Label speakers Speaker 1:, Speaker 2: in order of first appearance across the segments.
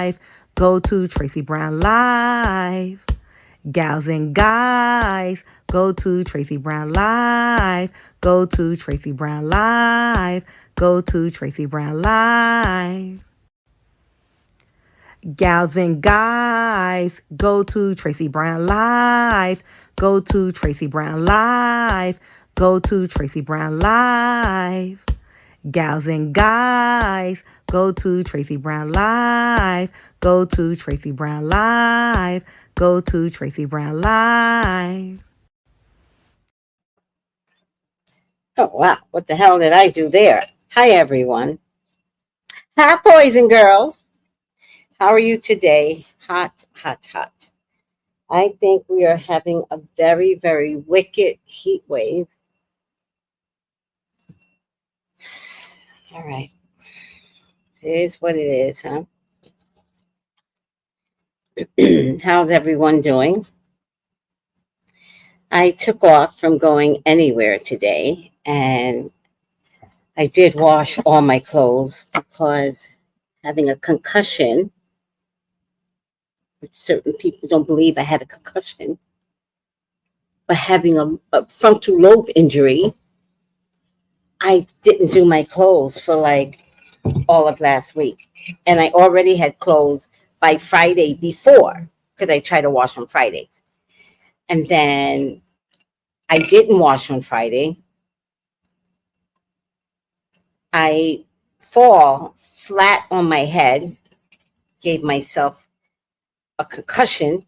Speaker 1: live. Go to Tracy Brown Live. Gals and guys, go to Tracy Brown Live. Go to Tracy Brown Live. Go to Tracy Brown Live. Gals and guys, go to Tracy Brown Live. Go to Tracy Brown Live. Go to Tracy Brown Live. Gals and guys, go to Tracy Brown Live. Go to Tracy Brown Live. Go to Tracy Brown Live.
Speaker 2: Oh, wow. What the hell did I do there? Hi, everyone. Hi, boys and girls. How are you today? Hot, hot, hot. I think we are having a very, very wicked heat wave. All right. It is what it is, huh? How's everyone doing? I took off from going anywhere today, and I did wash all my clothes because having a concussion, which certain people don't believe I had a concussion, but having a frontal lobe injury, I didn't do my clothes for like all of last week. And I already had clothes by Friday before because I try to wash on Fridays. And then I didn't wash on Friday. I fall flat on my head, gave myself a concussion.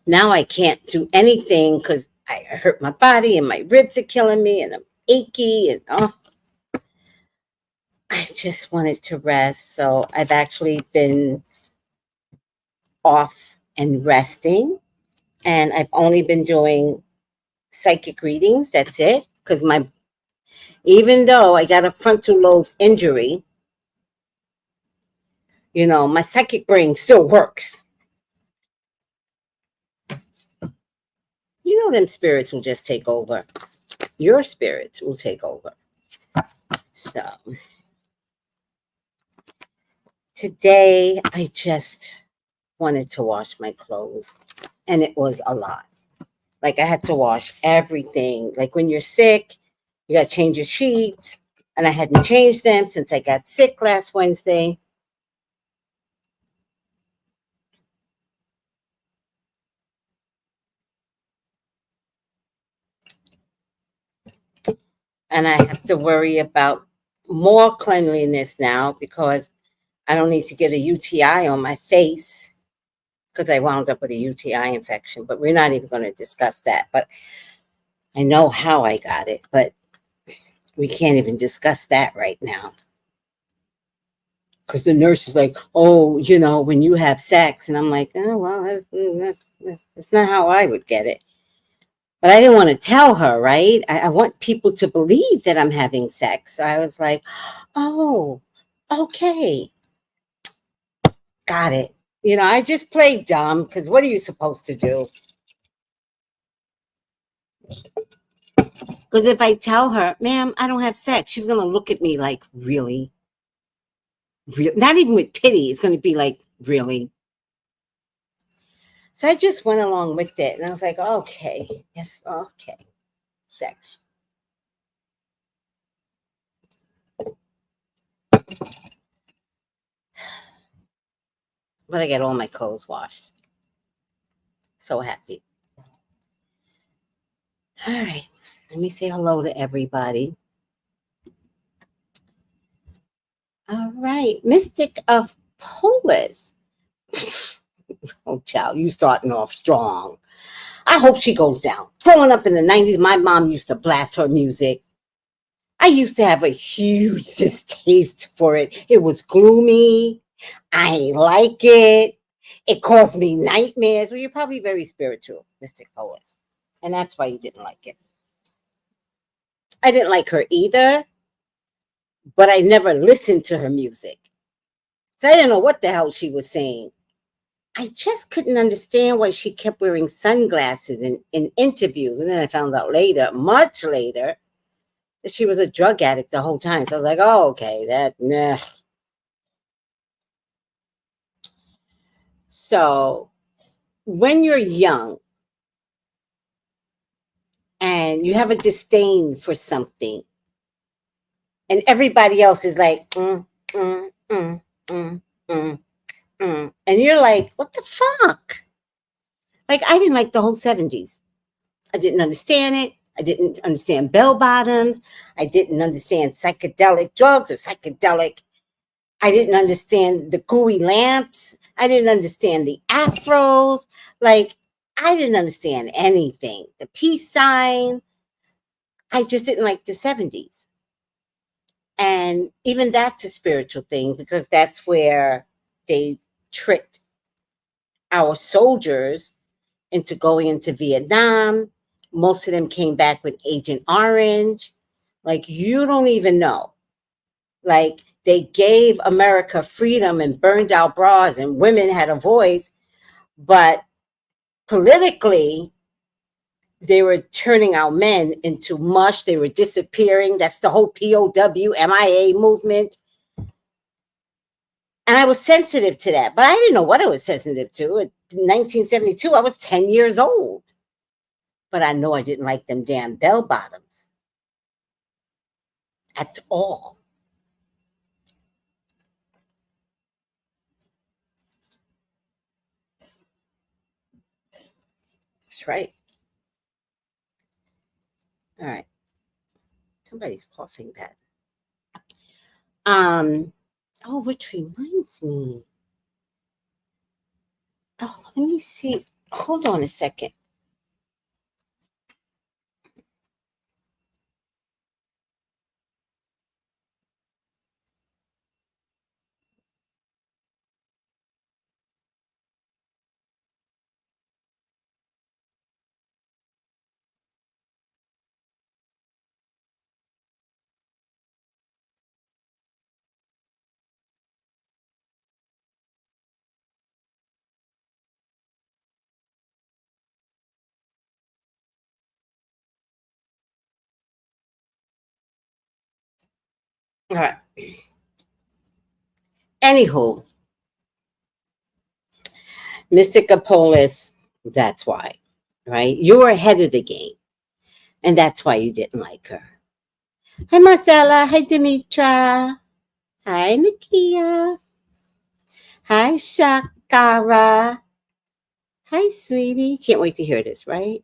Speaker 2: Now I can't do anything because I hurt my body and my ribs are killing me and I'm achy and I just wanted to rest. So I've actually been off and resting, and I've only been doing psychic readings. That's it. Because even though I got a frontal lobe injury, my psychic brain still works. Them spirits will just take over. Your spirits will take over. So today I just wanted to wash my clothes, and it was a lot. Like I had to wash everything. Like when you're sick, you got to change your sheets, and I hadn't changed them since I got sick last Wednesday. And I have to worry about more cleanliness now because I don't need to get a UTI on my face because I wound up with a UTI infection. But we're not even going to discuss that. But I know how I got it, but we can't even discuss that right now. Because the nurse is like, oh, when you have sex. And I'm like, oh, well, that's not how I would get it. But I didn't want to tell her, right? I want people to believe that I'm having sex. So I was like, oh, okay. Got it. I just played dumb because what are you supposed to do? Because if I tell her, ma'am, I don't have sex, she's going to look at me like, really? Not even with pity. It's going to be like, really? So I just went along with it. And I was like, okay, yes, okay, sex. But I got all my clothes washed. So happy. All right. Let me say hello to everybody. All right. Mystic of Polis. Oh, child, you starting off strong. I hope she goes down. Growing up in the 90s, my mom used to blast her music. I used to have a huge distaste for it. It was gloomy. I ain't like it. It caused me nightmares. Well, you're probably very spiritual, Mystic Polis. And that's why you didn't like it. I didn't like her either, but I never listened to her music. So I didn't know what the hell she was saying. I just couldn't understand why she kept wearing sunglasses in interviews. And then I found out later, much later, she was a drug addict the whole time. So I was like, oh, okay, that, nah. So when you're young and you have a disdain for something, and everybody else is like, mm, mm, mm, mm, and you're like, what the fuck? Like, I didn't like the whole 70s. I didn't understand it. I didn't understand bell bottoms. I didn't understand psychedelic drugs or psychedelic. I didn't understand the gooey lamps. I didn't understand the afros. Like, I didn't understand anything. The peace sign. I just didn't like the 70s. And even that's a spiritual thing because that's where they tricked our soldiers into going into Vietnam. Most of them came back with Agent Orange. Like, you don't even know. Like, they gave America freedom and burned out bras, and women had a voice, but politically, they were turning our men into mush. They were disappearing. That's the whole POW, MIA movement. And I was sensitive to that, but I didn't know what I was sensitive to. In 1972, I was 10 years old. But I know I didn't like them damn bell bottoms at all. That's right. All right. Somebody's coughing bad. Oh, which reminds me. Oh, let me see. Hold on a second. All right. Anywho, Mystica Polis, that's why, right? You were ahead of the game, and that's why you didn't like her. Hi, Marcella. Hi, Dimitra. Hi, Nakia. Hi, Shakara. Hi, sweetie. Can't wait to hear this, right?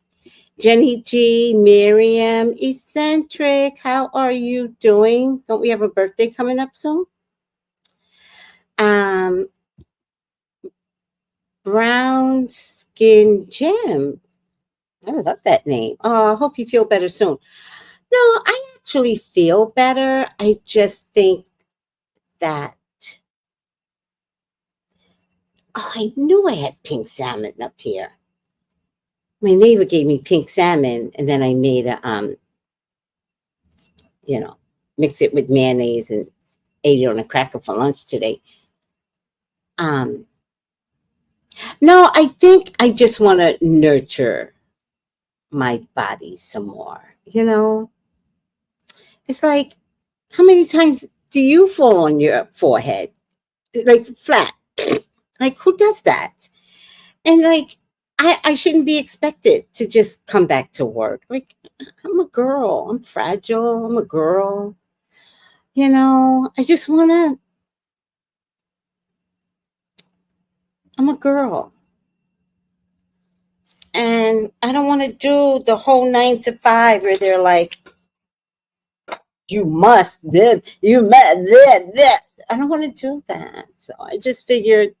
Speaker 2: Jenny G, Miriam, Eccentric, how are you doing? Don't we have a birthday coming up soon? Um, Brown Skin Jim. I love that name. Oh, I hope you feel better soon. No, I actually feel better. I just think that, oh, I knew I had pink salmon up here. My neighbor gave me pink salmon, and then I made a, you know, mix it with mayonnaise and ate it on a cracker for lunch today. Um, no, I think I just want to nurture my body some more. It's like, how many times do you fall on your forehead? Like flat. Like, who does that? And like, I shouldn't be expected to just come back to work. Like, I'm a girl. I'm fragile. I'm a girl. I just want to, I'm a girl. And I don't want to do the whole 9 to 5 where they're like, you must live, you must live. I don't want to do that. So I just figured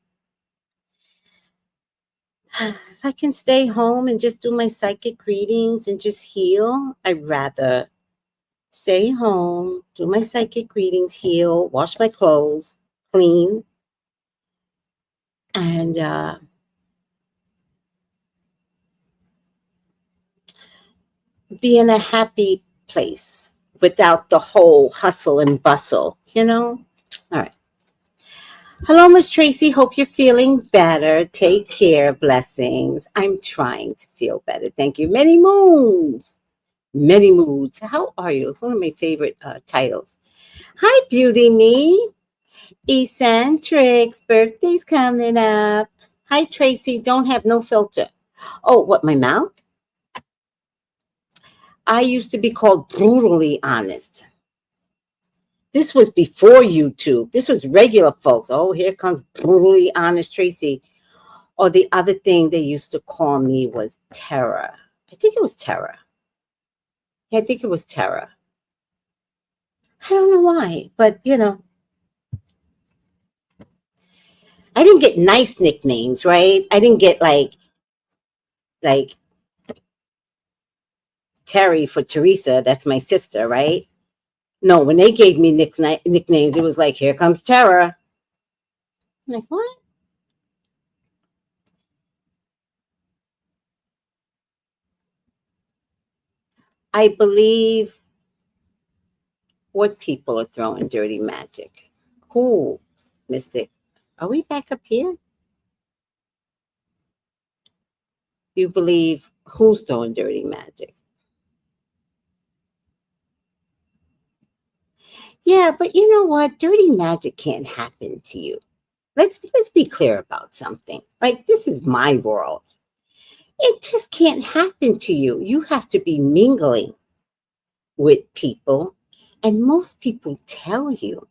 Speaker 2: if I can stay home and just do my psychic readings and just heal, I'd rather stay home, do my psychic readings, heal, wash my clothes, clean, and be in a happy place without the whole hustle and bustle. All right. Hello, Miss Tracy. Hope you're feeling better. Take care. Blessings. I'm trying to feel better. Thank you. Many moons. Many moods. How are you? It's one of my favorite titles. Hi, Beauty Me. Eccentrics. Birthday's coming up. Hi, Tracy. Don't have no filter. Oh, what, my mouth? I used to be called brutally honest. This was before YouTube. This was regular folks. Oh, here comes brutally honest Tracy. Or the other thing they used to call me was Terror. I think it was Terror. Yeah, I think it was Terror. I don't know why, but I didn't get nice nicknames, right? I didn't get like Terry for Teresa. That's my sister, right? No, when they gave me nicknames, it was like, here comes Terror. I'm like, what? I believe what people are throwing dirty magic. Who, Mystic? Are we back up here? You believe who's throwing dirty magic? Yeah, but you know what? Dirty magic can't happen to you. Let's be clear about something. Like, this is my world. It just can't happen to you. You have to be mingling with people, and most people tell you.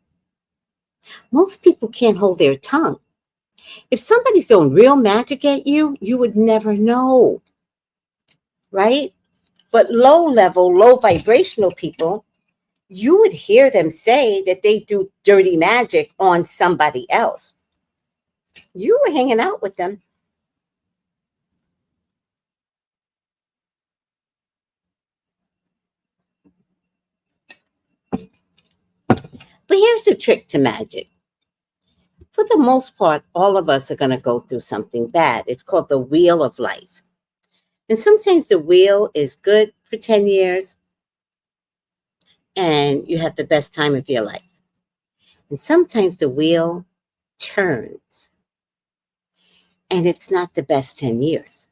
Speaker 2: Most people can't hold their tongue. If somebody's throwing real magic at you, you would never know, right? But low level, low vibrational people, you would hear them say that they do dirty magic on somebody else. You were hanging out with them. But here's the trick to magic. For the most part, all of us are going to go through something bad. It's called the wheel of life. And sometimes the wheel is good for 10 years and you have the best time of your life. And sometimes the wheel turns and it's not the best 10 years.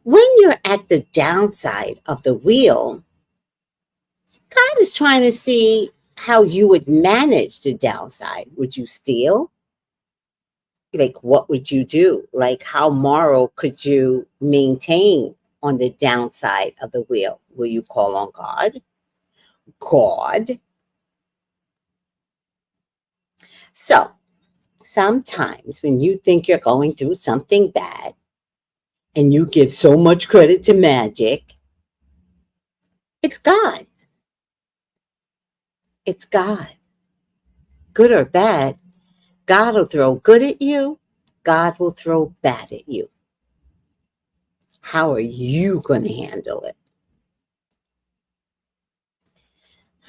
Speaker 2: When you're at the downside of the wheel, God is trying to see how you would manage the downside. Would you steal? Like, what would you do? Like, how moral could you maintain on the downside of the wheel? Will you call on God? God. So sometimes when you think you're going through something bad and you give so much credit to magic, it's God. It's God. Good or bad, God will throw good at you. God will throw bad at you. How are you going to handle it?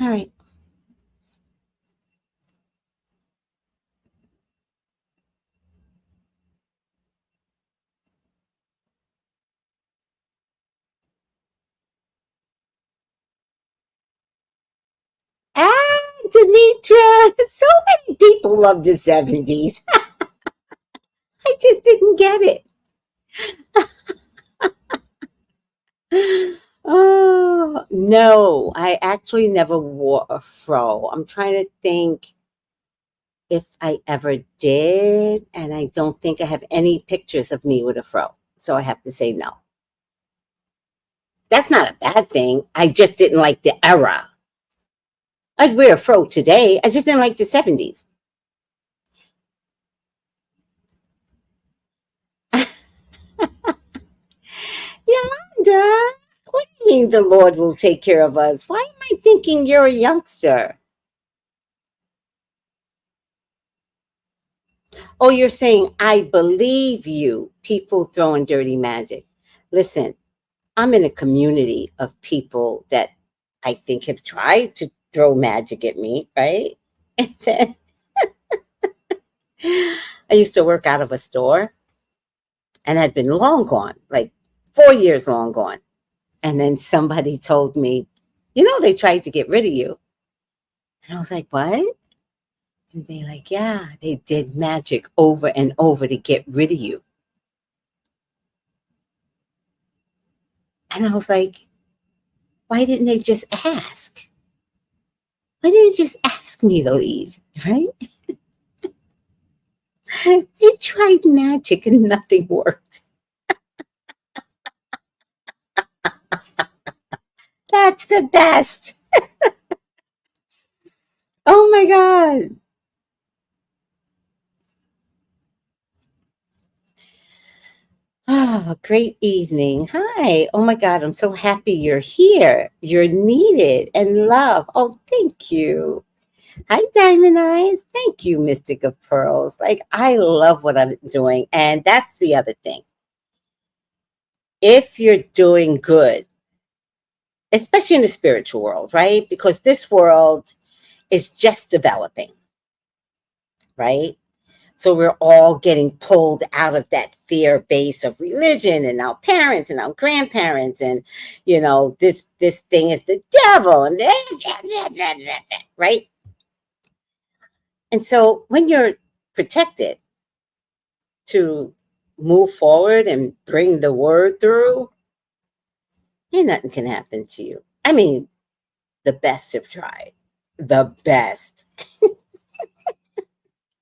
Speaker 2: All right. Ah, Demetra, so many people love the 70s. I just didn't get it. Oh, no, I actually never wore a fro. I'm trying to think if I ever did, and I don't think I have any pictures of me with a fro. So I have to say no. That's not a bad thing. I just didn't like the era. I'd wear a fro today. I just didn't like the 70s. Yolanda, what do you mean the Lord will take care of us? Why am I thinking you're a youngster? Oh, you're saying, I believe you, people throwing dirty magic. Listen, I'm in a community of people that I think have tried to throw magic at me, right? And then I used to work out of a store and had been long gone, like 4 years long gone. And then somebody told me, they tried to get rid of you. And I was like, what? And they're like, yeah, they did magic over and over to get rid of you. And I was like, why didn't they just ask? Why didn't you just ask me to leave? Right? They tried magic and nothing worked. That's the best. Oh my God. Oh, great evening. Hi. Oh my God, I'm so happy you're here. You're needed and loved. Oh, thank you. Hi, Diamond Eyes. Thank you, Mystic of Pearls. Like, I love what I'm doing. And that's the other thing. If you're doing good, especially in the spiritual world, right? Because this world is just developing, right? So we're all getting pulled out of that fear base of religion and our parents and our grandparents, and this thing is the devil, and right. And so when you're protected to move forward and bring the word through, nothing can happen to you. I mean, the best have tried. The best.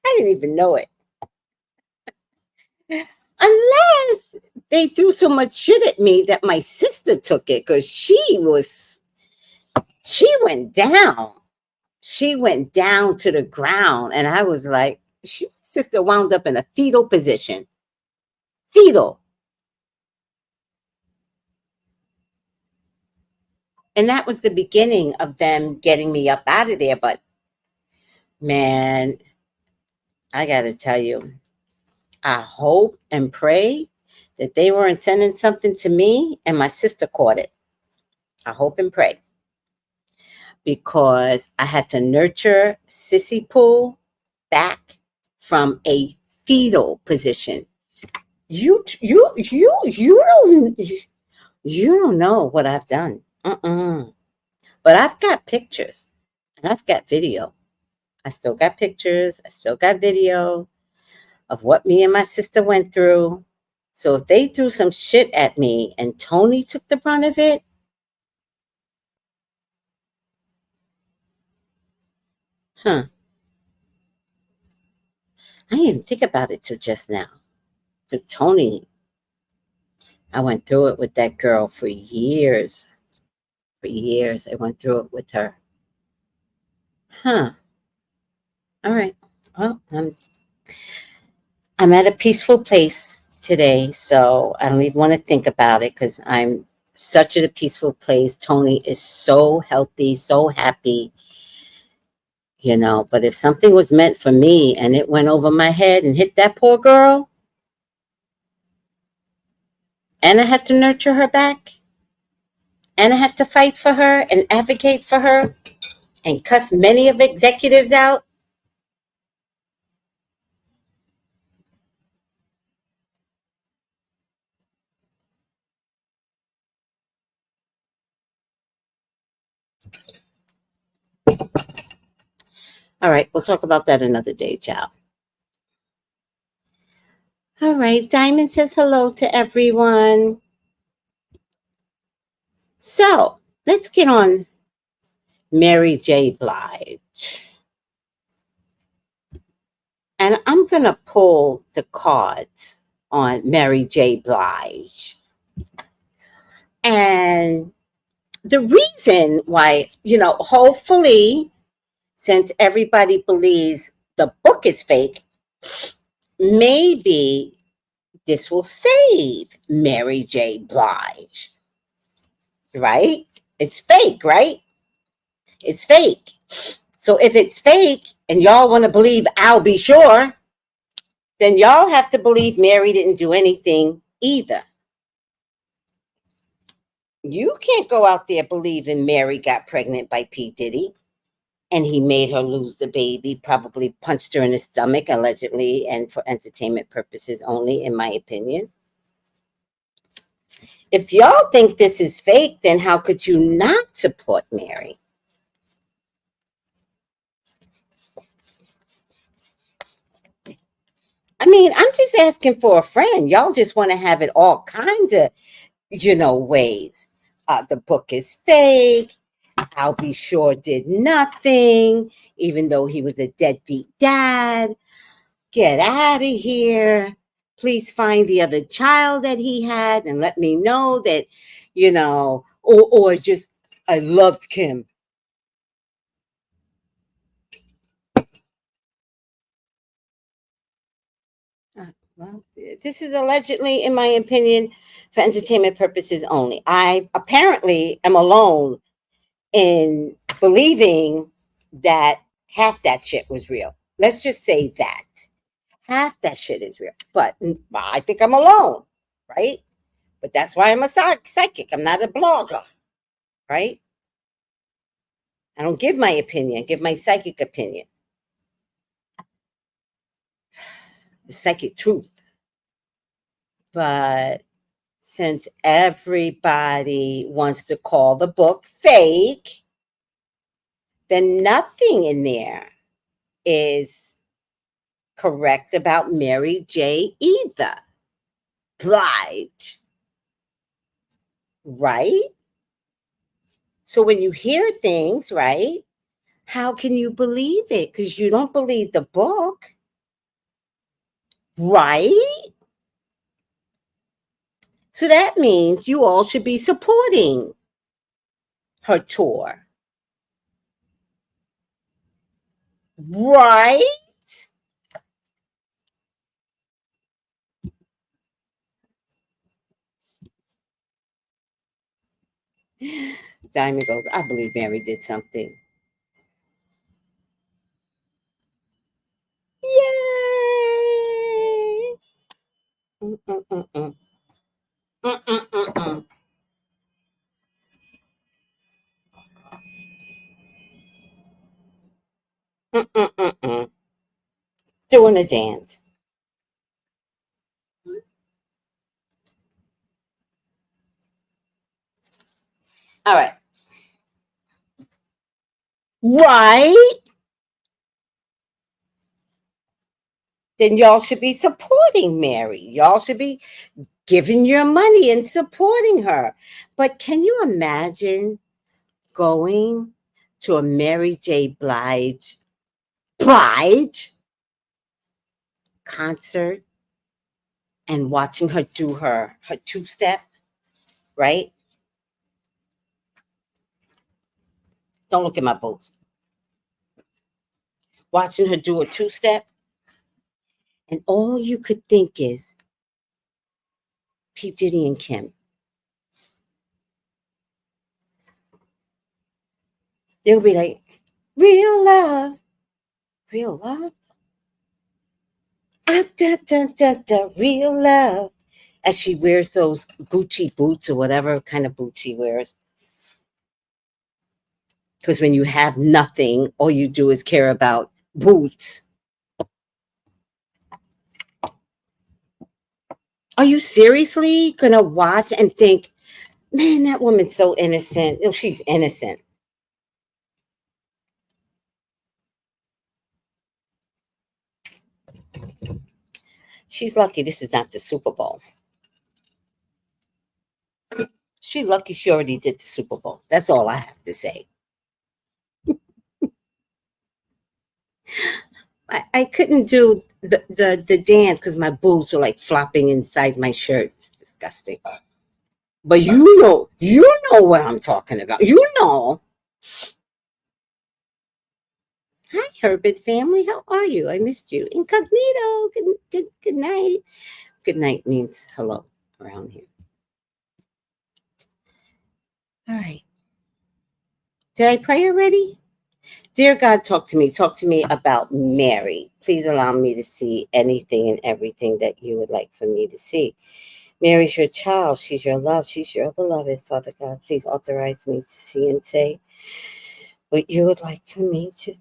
Speaker 2: I didn't even know it. Unless they threw so much shit at me that my sister took it, because she went down. She went down to the ground, and I was like, sister wound up in a fetal position. Fetal. And that was the beginning of them getting me up out of there. But man, I got to tell you, I hope and pray that they were intending something to me and my sister caught it. I hope and pray. Because I had to nurture Sissy Pooh back from a fetal position. You don't know what I've done. But I've got pictures and I've got video. I still got pictures. I still got video of what me and my sister went through. So if they threw some shit at me and Tony took the brunt of it, huh? I didn't think about it till just now. Because Tony, I went through it with that girl for years. For years, I went through it with her. Huh. All right. Well, I'm at a peaceful place today, so I don't even want to think about it because I'm such at a peaceful place. Tony is so healthy, so happy, But if something was meant for me and it went over my head and hit that poor girl, and I had to nurture her back, and I had to fight for her and advocate for her and cuss many of executives out. All right, we'll talk about that another day, child. All right, Diamond says hello to everyone. So let's get on Mary J. Blige. And I'm going to pull the cards on Mary J. Blige. And the reason why, hopefully, since everybody believes the book is fake, maybe this will save Mary J. Blige. Right? It's fake, right? It's fake. So if it's fake and y'all want to believe I'll be sure, then y'all have to believe Mary didn't do anything either. You can't go out there believing Mary got pregnant by P. Diddy and he made her lose the baby, probably punched her in the stomach, allegedly, and for entertainment purposes only, in my opinion. If y'all think this is fake, then how could you not support Mary? I mean, I'm just asking for a friend. Y'all just want to have it all kinds of ways. The book is fake. I'll be sure did nothing, even though he was a deadbeat dad. Get out of here. Please find the other child that he had and let me know that, or just, I loved Kim. Well, this is allegedly, in my opinion, for entertainment purposes only. I apparently am alone in believing that half that shit was real. Let's just say that. Half that shit is real. But I think I'm alone, right? But that's why I'm a psychic. I'm not a blogger, right? I don't give my opinion, I give my psychic opinion. The psychic truth. But since everybody wants to call the book fake, then nothing in there is correct about Mary J. either. Blige. Right? So when you hear things, right, how can you believe it? Because you don't believe the book. Right? So that means you all should be supporting her tour. Right? Diamond goes, I believe Mary did something. Yay! Mm-mm-mm-mm. Mm-mm-mm-mm. Mm-mm-mm-mm. Doing a dance. All right. Right? Then y'all should be supporting Mary. Y'all should be giving your money and supporting her. But can you imagine going to a Mary J. Blige concert and watching her do her two-step, right? Don't look at my boobs. Watching her do a two-step, and all you could think is P. Diddy and Kim. They'll be like, real love, real love. Ah, da, da, da, da, real love. As she wears those Gucci boots or whatever kind of boot she wears. Because when you have nothing, all you do is care about boots. Are you seriously gonna watch and think, man, that woman's so innocent? Oh, she's innocent. She's lucky this is not the Super Bowl. She's lucky she already did the Super Bowl. That's all I have to say. I couldn't do the dance because my boobs were like flopping inside my shirt. It's disgusting. But you know what I'm talking about. You know. Hi, Herbert family. How are you? I missed you. Incognito. Good night. Good night means hello around here. All right. Did I pray already? Dear God, talk to me. Talk to me about Mary. Please allow me to see anything and everything that you would like for me to see. Mary's your child. She's your love. She's your beloved. Father God, please authorize me to see and say what you would like for me to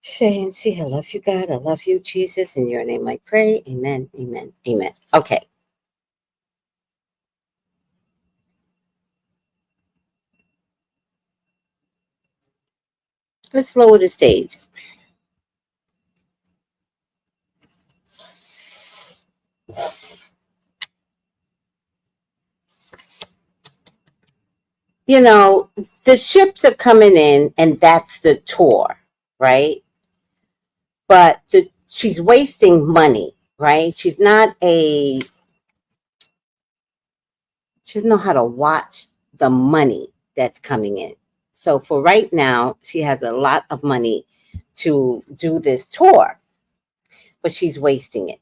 Speaker 2: say and see. I love you, God. I love you, Jesus. In your name I pray. Amen. Amen. Amen. Okay. Let's lower the stage. you know, the ships are coming in and that's the tour, right? But she's wasting money, right? She doesn't know how to watch the money that's coming in. So for right now, she has a lot of money to do this tour, but she's wasting it.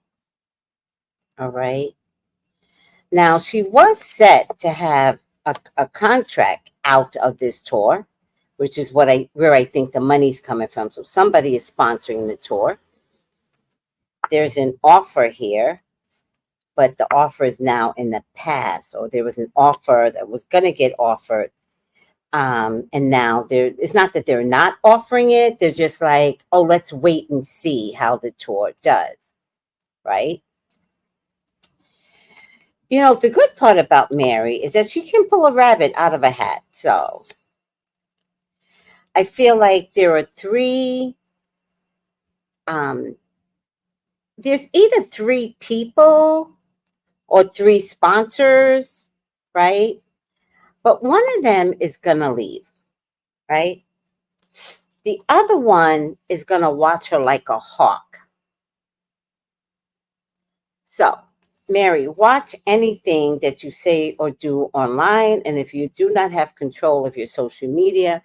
Speaker 2: All right. Now she was set to have a contract out of this tour, which is where I think the money's coming from. So somebody is sponsoring the tour. There's an offer here, but the offer is now in the past, or there was an offer that was going to get offered. And now it's not that they're not offering it. They're just like, oh, let's wait and see how the tour does. Right. You know, the good part about Mary is that she can pull a rabbit out of a hat. So I feel like um, there's either three people or three sponsors, right? But one of them is going to leave, right? The other one is going to watch her like a hawk. So, Mary, watch anything that you say or do online. And if you do not have control of your social media,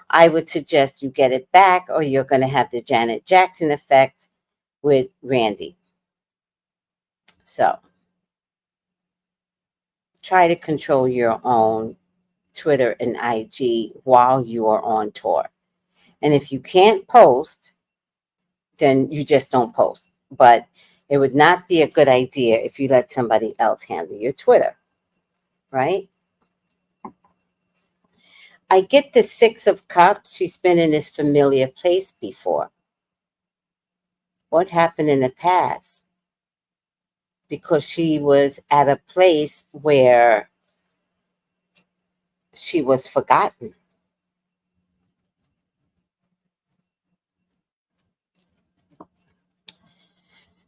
Speaker 2: I would suggest you get it back, or you're going to have the Janet Jackson effect with Randy. So, try to control your own Twitter and IG while you are on tour. And if you can't post, then you just don't post. But it would not be a good idea if you let somebody else handle your Twitter, right? I get the Six of Cups. She's been in this familiar place before. What happened in the past? Because she was at a place where she was forgotten.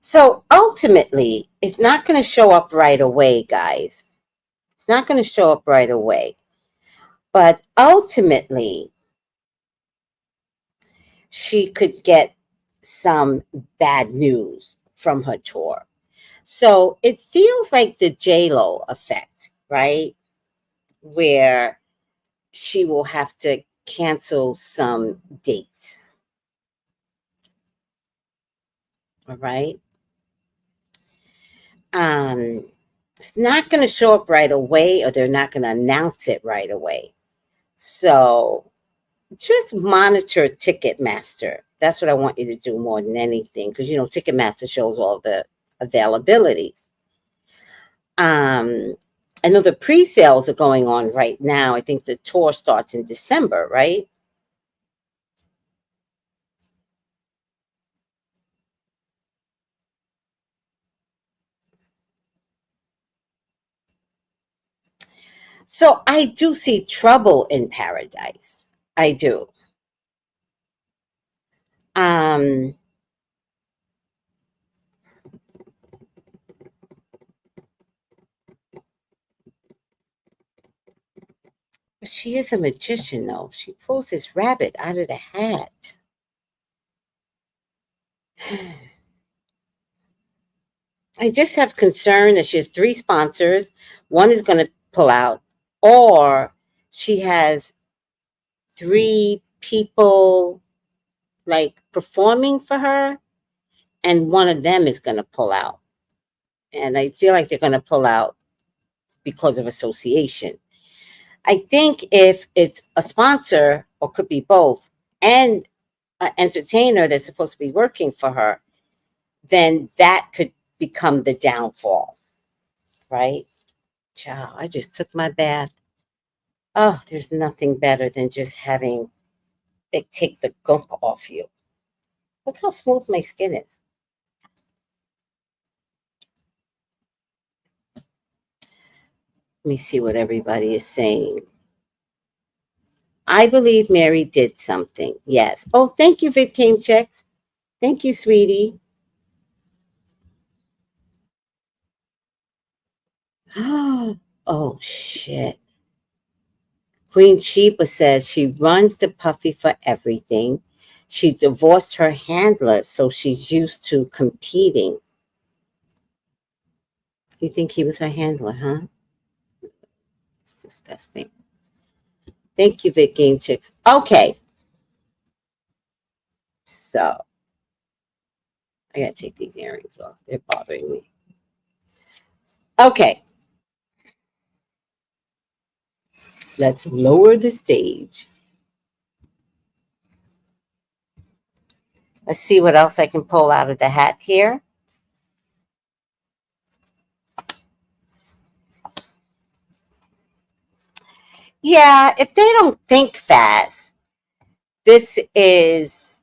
Speaker 2: So ultimately, it's not going to show up right away, guys. It's not going to show up right away. But ultimately, she could get some bad news from her tour. So it feels like the J-Lo effect, right? Where she will have to cancel some dates. All right. Um, it's not going to show up right away, or they're not going to announce it right away. So just monitor Ticketmaster. That's what I want you to do more than anything, because you know Ticketmaster shows all the availabilities. I know the pre-sales are going on right now. I think the tour starts in December, right? So I do see trouble in paradise. I do. Um, but she is a magician, though. She pulls this rabbit out of the hat. I just have concern that she has three sponsors. One is going to pull out, or she has three people like performing for her, and one of them is going to pull out. And I feel like they're going to pull out because of association. I think if it's a sponsor, or could be both, and an entertainer that's supposed to be working for her, then that could become the downfall, right? Child, I just took my bath. Oh, there's nothing better than just having it take the gunk off you. Look how smooth my skin is. Let me see what everybody is saying. I believe Mary did something. Yes. Oh, thank you, Vidcane Checks. Thank you, sweetie. Oh, shit. Queen Sheba says she runs to Puffy for everything. She divorced her handler, so she's used to competing. You think he was her handler, huh? It's disgusting. Thank you, Vic Game Chicks. Okay. So, I gotta take these earrings off. They're bothering me. Okay. Let's lower the stage. Let's see what else I can pull out of the hat here. Yeah, if they don't think fast, this is,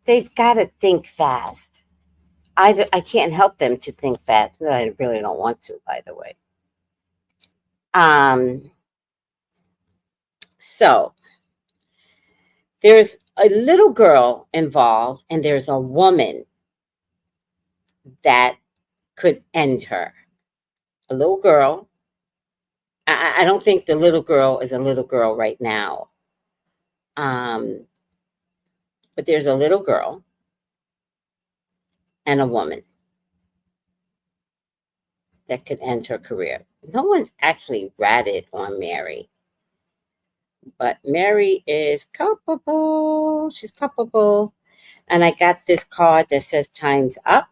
Speaker 2: they've got to think fast. I can't help them to think fast. No, I really don't want to, by the way. So there's a little girl involved, and there's a woman that could end her. A little girl. I don't think the little girl is a little girl right now. But there's a little girl and a woman that could end her career. No one's actually ratted on Mary, but Mary is culpable. She's culpable. And I got this card that says time's up.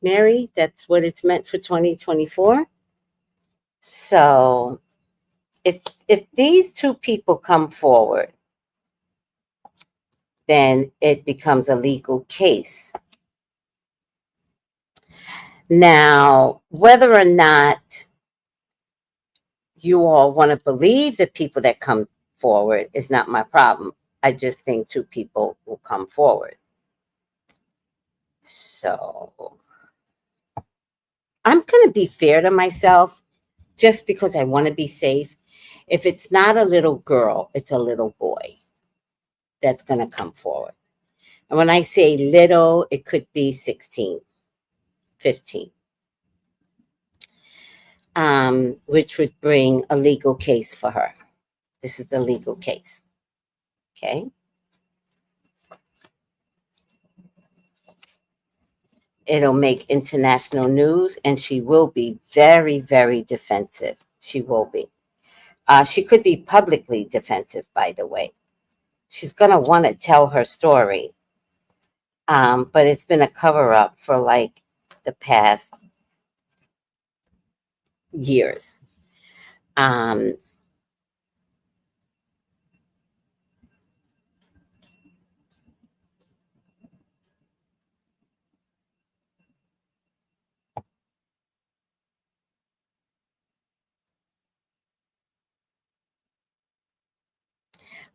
Speaker 2: Mary, that's what it's meant for 2024. So if these two people come forward, then it becomes a legal case. Now, whether or not you all want to believe the people that come forward is not my problem. I just think two people will come forward. So I'm going to be fair to myself just because I want to be safe. If it's not a little girl, it's a little boy that's going to come forward. And when I say little, it could be 16, 15, which would bring a legal case for her. This is the legal case. Okay. It'll make international news, and she will be very, very defensive. She will be. She could be publicly defensive, by the way. She's going to want to tell her story. But it's been a cover up for like the past years.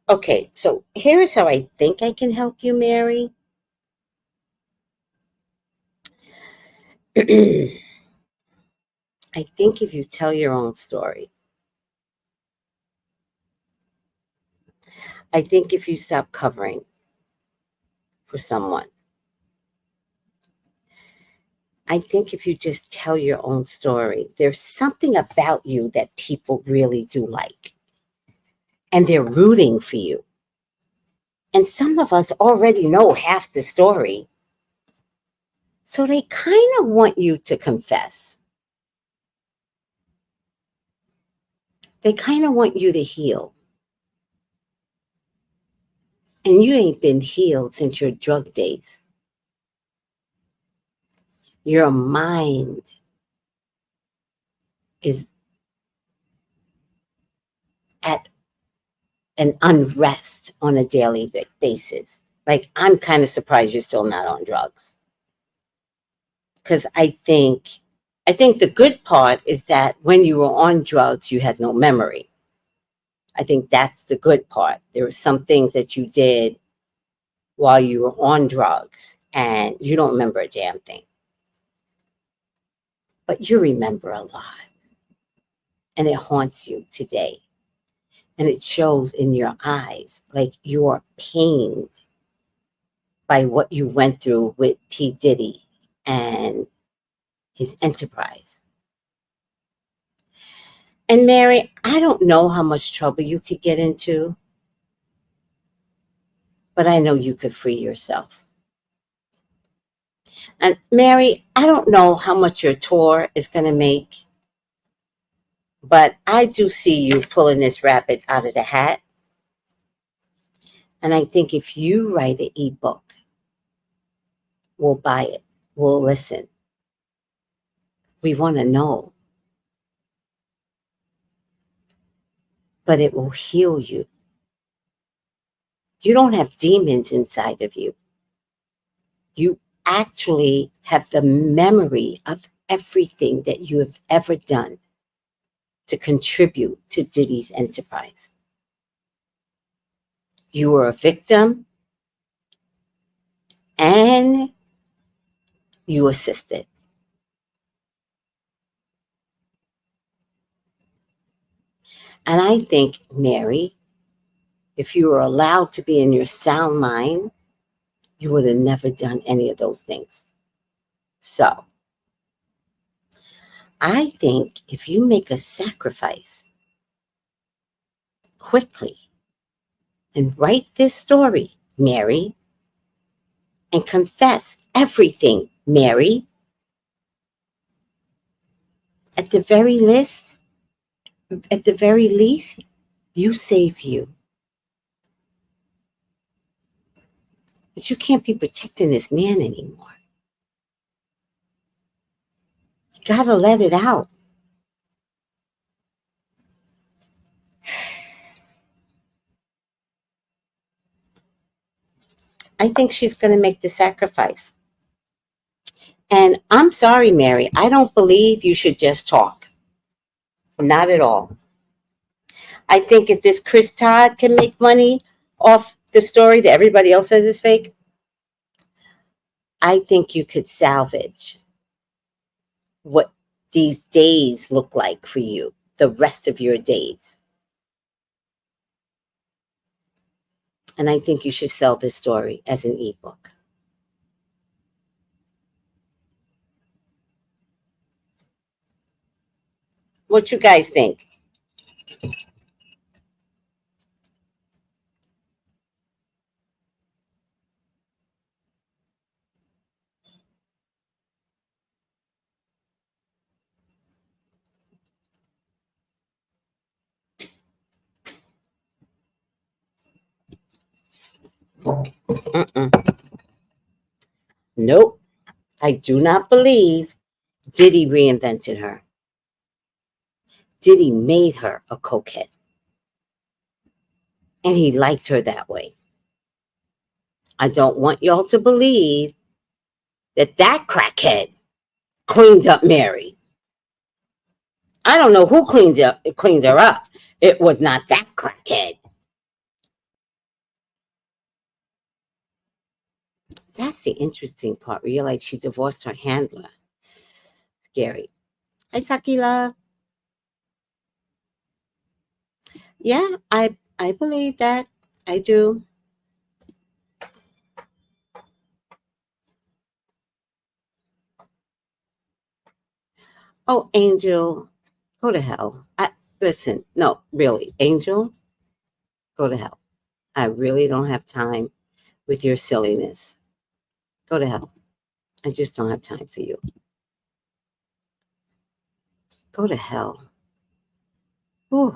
Speaker 2: Okay, so here's how I think I can help you, Mary. I think if you tell your own story, I think if you stop covering for someone, I think if you just tell your own story, there's something about you that people really do like. And they're rooting for you. And some of us already know half the story. So they kind of want you to confess. They kind of want you to heal. And you ain't been healed since your drug days. Your mind is at an unrest on a daily basis. Like, I'm kind of surprised you're still not on drugs. Because I think the good part is that when you were on drugs, you had no memory. I think that's the good part. There were some things that you did while you were on drugs, and you don't remember a damn thing. But you remember a lot. And it haunts you today. And it shows in your eyes, like you're pained by what you went through with P. Diddy and his enterprise. And Mary, I don't know how much trouble you could get into, but I know you could free yourself. And Mary, I don't know how much your tour is going to make, but I do see you pulling this rabbit out of the hat. And I think if you write an ebook, we'll buy it. We'll listen. We want to know. But it will heal you. You don't have demons inside of you. You actually have the memory of everything that you have ever done to contribute to Diddy's enterprise. You were a victim and you assisted. And I think, Mary, if you were allowed to be in your sound mind, you would have never done any of those things. So I think if you make a sacrifice quickly and write this story, Mary, and confess everything, Mary, at the very least, you save you. But you can't be protecting this man anymore. You gotta let it out. I think she's gonna make the sacrifice. And I'm sorry, Mary, I don't believe you should just talk. Not at all. I think if this Chris Todd can make money off the story that everybody else says is fake, I think you could salvage what these days look like for you, the rest of your days. And I think you should sell this story as an ebook. What you guys think? Mm-mm. Nope. I do not believe Diddy reinvented her. Diddy made her a coquette. And he liked her that way. I don't want y'all to believe that that crackhead cleaned up Mary. I don't know who cleaned her up. It was not that crackhead. That's the interesting part where you're like, she divorced her handler. Scary. Hi, Sakila. Yeah, I believe that. I do. Oh, Angel, go to hell. Listen, no, really, Angel, go to hell. I really don't have time with your silliness. Go to hell. I just don't have time for you. Go to hell. Whew.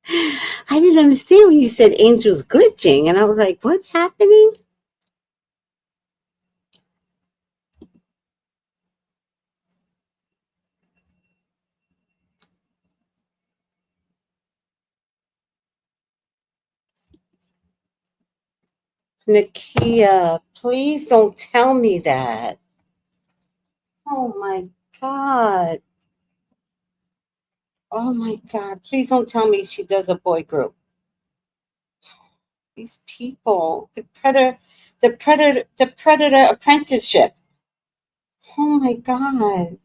Speaker 2: I didn't understand when you said Angel's glitching, and I was like, what's happening? Nakia, please don't tell me that. Oh my God. Oh my God. Please don't tell me she does a boy group. These people, the predator apprenticeship. Oh my God.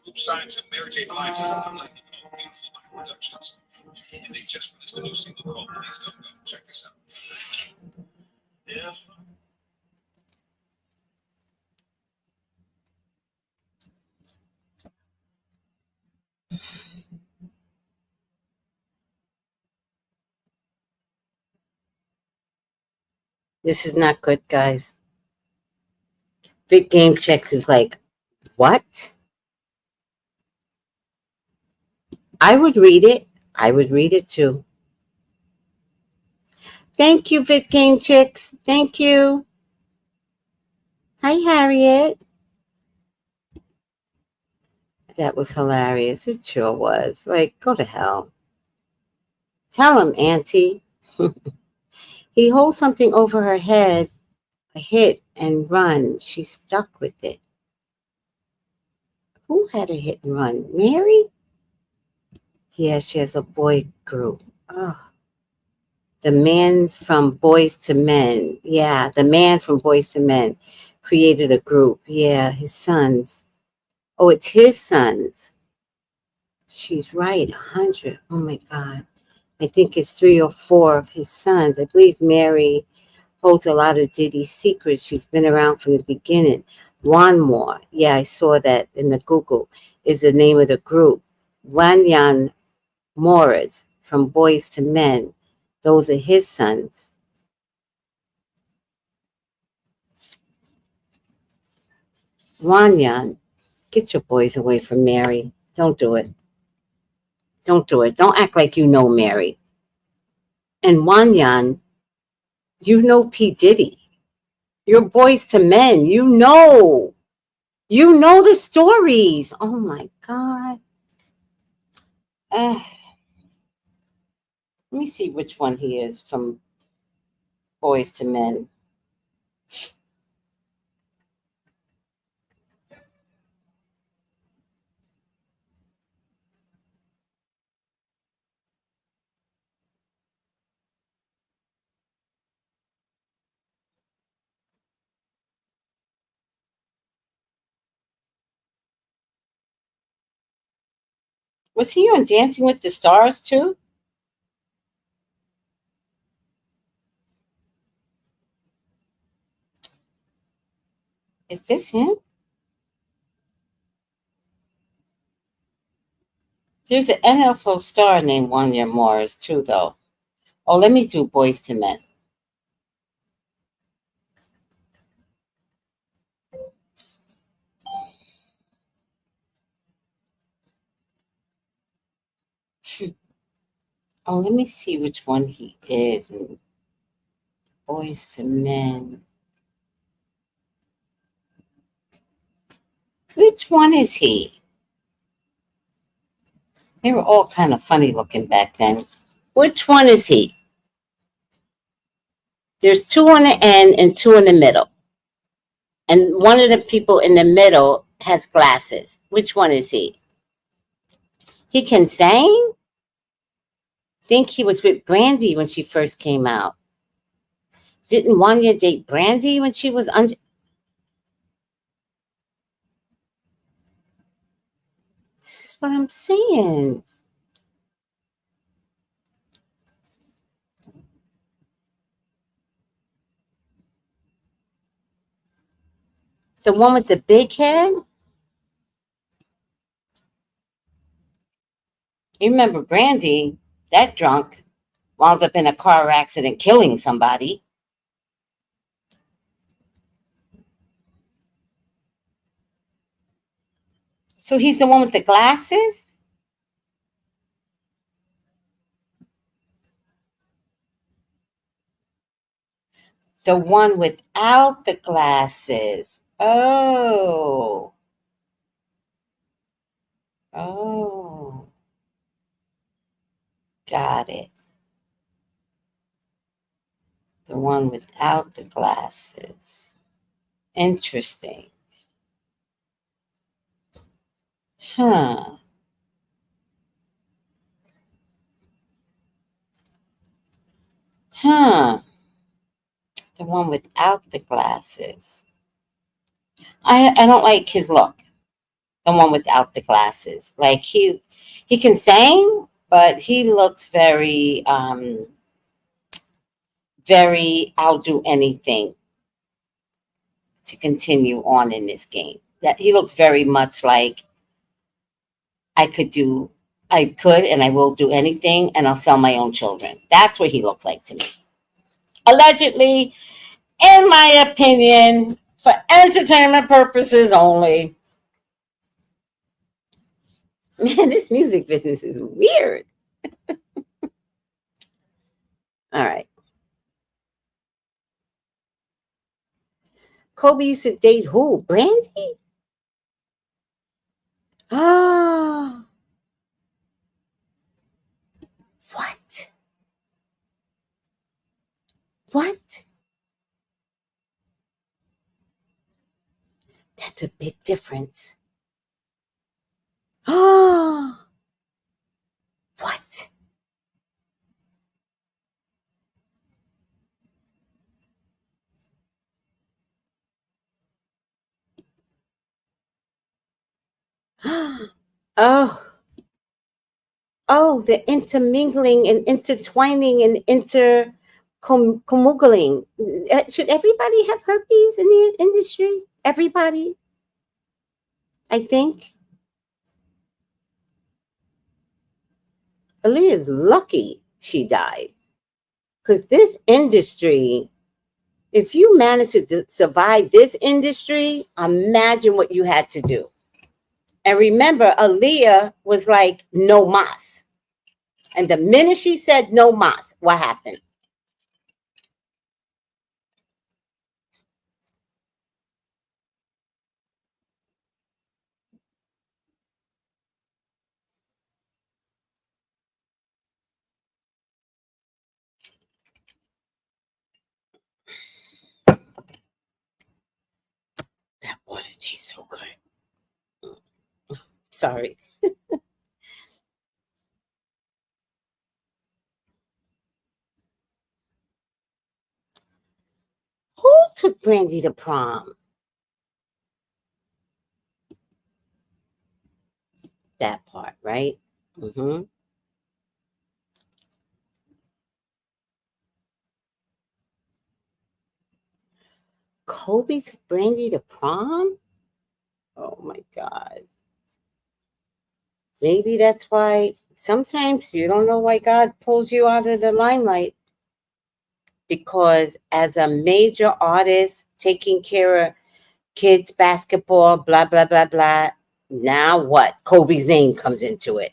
Speaker 3: group signed to Mary J. Blige's label called Beautiful Life Productions. And they just released a new single called Please Don't Go. Check this out. Yeah.
Speaker 2: This is not good, guys. Big Game Checks is like, what? I would read it. I would read it too. Thank you, Fit Game Chicks. Thank you. Hi, Harriet. That was hilarious. It sure was. Like, go to hell. Tell him, Auntie. He holds something over her head, a hit and run. She's stuck with it. Who had a hit and run? Mary? Yeah, she has a boy group. Oh, the man from Boys to Men. Yeah, the man from Boys to Men created a group. Yeah, his sons. Oh, it's his sons. She's right, 100. Oh my God. I think it's 3 or 4 of his sons. I believe Mary holds a lot of Diddy's secrets. She's been around from the beginning. One more. Yeah, I saw that in the Google. Is the name of the group. Wanyan Morris from Boys to Men. Those are his sons. Wanyan, get your boys away from Mary. Don't do it. Don't do it. Don't act like you know Mary. And Wanyan, you know P. Diddy. You're Boys to Men. You know. You know the stories. Oh my God. Let me see which one he is from Boys to Men. Was he on Dancing with the Stars too? Is this him? There's an NFL star named Wanya Morris too, though. Oh, let me do Boys to Men. Oh, let me see which one he is. Boys to Men. Which one is he? They were all kind of funny looking back then. Which one is he? There's 2 on the end and 2 in the middle. And one of the people in the middle has glasses. Which one is he? He can sing? Think he was with Brandy when she first came out. Didn't Wanya date Brandy when she was under? This is what I'm saying. The one with the big head? You remember Brandy, that drunk, wound up in a car accident killing somebody. So he's the one with the glasses? The one without the glasses. Oh. Oh. Got it. The one without the glasses. Interesting. Huh. Huh. The one without the glasses. I don't like his look. The one without the glasses. Like he can sing, but he looks very I'll do anything to continue on in this game. That he looks very much like I could do I could and I will do anything and I'll sell my own children. That's what he looks like to me. Allegedly, in my opinion, for entertainment purposes only. Man, this music business is weird. All right. Kobe used to date who? Brandy? Ah, what? What? That's a big difference. Ah, what? Oh, oh, the intermingling and intertwining and commingling. Should everybody have herpes in the industry? Everybody, I think. Aaliyah's lucky she died because this industry, if you manage to survive this industry, imagine what you had to do. And remember, Aaliyah was like, no mas. And the minute she said no mas, what happened? That water tastes so good. Sorry. Who took Brandy to prom? That part, right? Mm-hmm. Kobe took Brandy to prom? Oh my God. Maybe that's why sometimes you don't know why God pulls you out of the limelight. Because as a major artist taking care of kids basketball, blah, blah, blah, blah, now what? Kobe's name comes into it.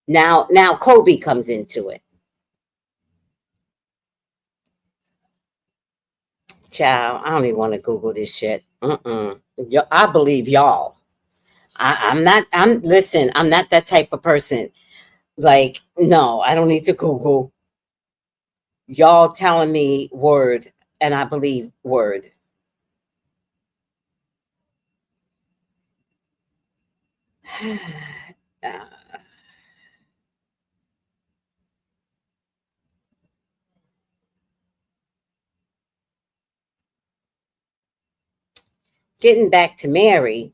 Speaker 2: Now Kobe comes into it. Child, I don't even want to Google this shit. I believe y'all. Listen, I'm not that type of person. Like, no, I don't need to Google. Y'all telling me word, and I believe word. Uh, Getting back to Mary.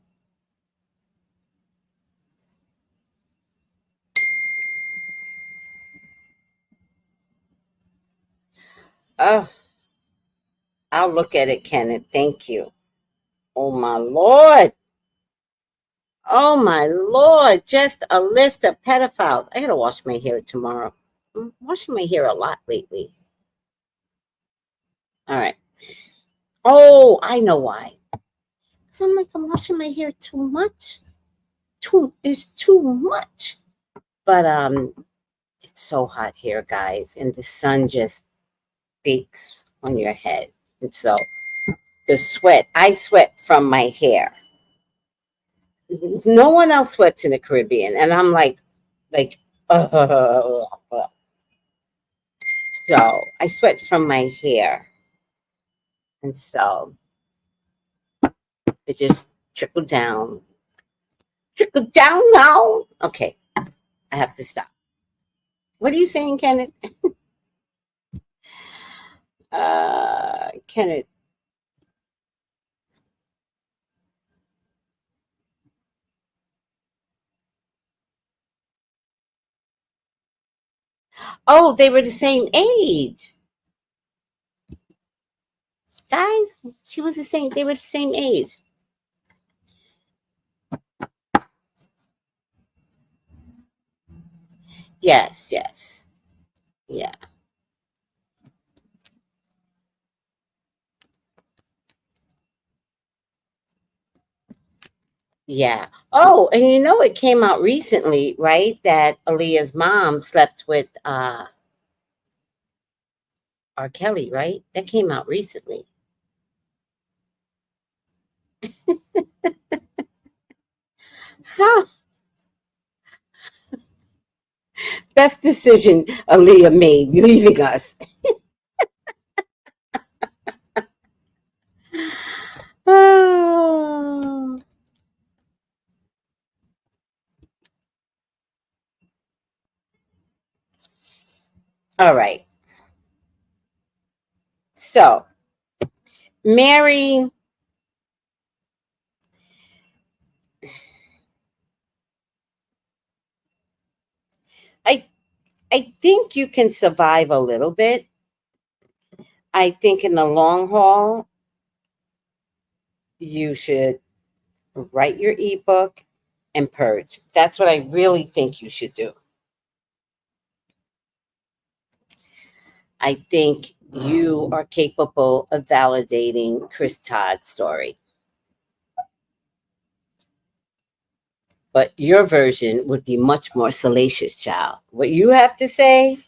Speaker 2: Oh, I'll look at it, Kenneth. Thank you. Oh my Lord. Oh my Lord. Just a list of pedophiles. I gotta wash my hair tomorrow. I'm washing my hair a lot lately. All right. Oh, I know why. Because I'm washing my hair too much. It's too much. But it's so hot here, guys, and the sun just bakes on your head. And so the sweat, I sweat from my hair. No one else sweats in the Caribbean, and I'm like, uh, so I sweat from my hair, and so it just trickle down now. Okay, I have to stop. What are you saying, Kenneth? Kenneth, Oh, they were the same age. Guys, she was the same. They were the same age. Yes, yes. Yeah. Yeah. Oh, and you know it came out recently, right? That Aaliyah's mom slept with R. Kelly, right? That came out recently. Huh. Best decision Aaliyah made, leaving us. Oh. All right. So, Mary, I I think you can survive a little bit. I think in the long haul, you should write your ebook and purge. That's what I really think you should do. I think you are capable of validating Chris Todd's story. But your version would be much more salacious, child. What you have to say,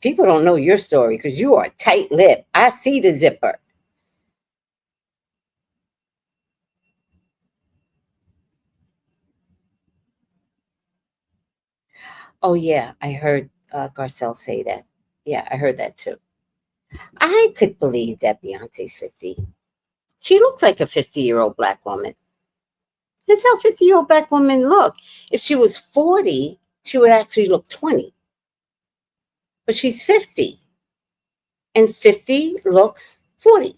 Speaker 2: people don't know your story because you are tight lipped. I see the zipper. Oh, yeah, I heard Garcelle say that. Yeah, I heard that too. I could believe that Beyonce's 50. She looks like a 50-year-old black woman. That's how 50-year-old black women look. If she was 40, she would actually look 20. But she's 50, and 50 looks 40.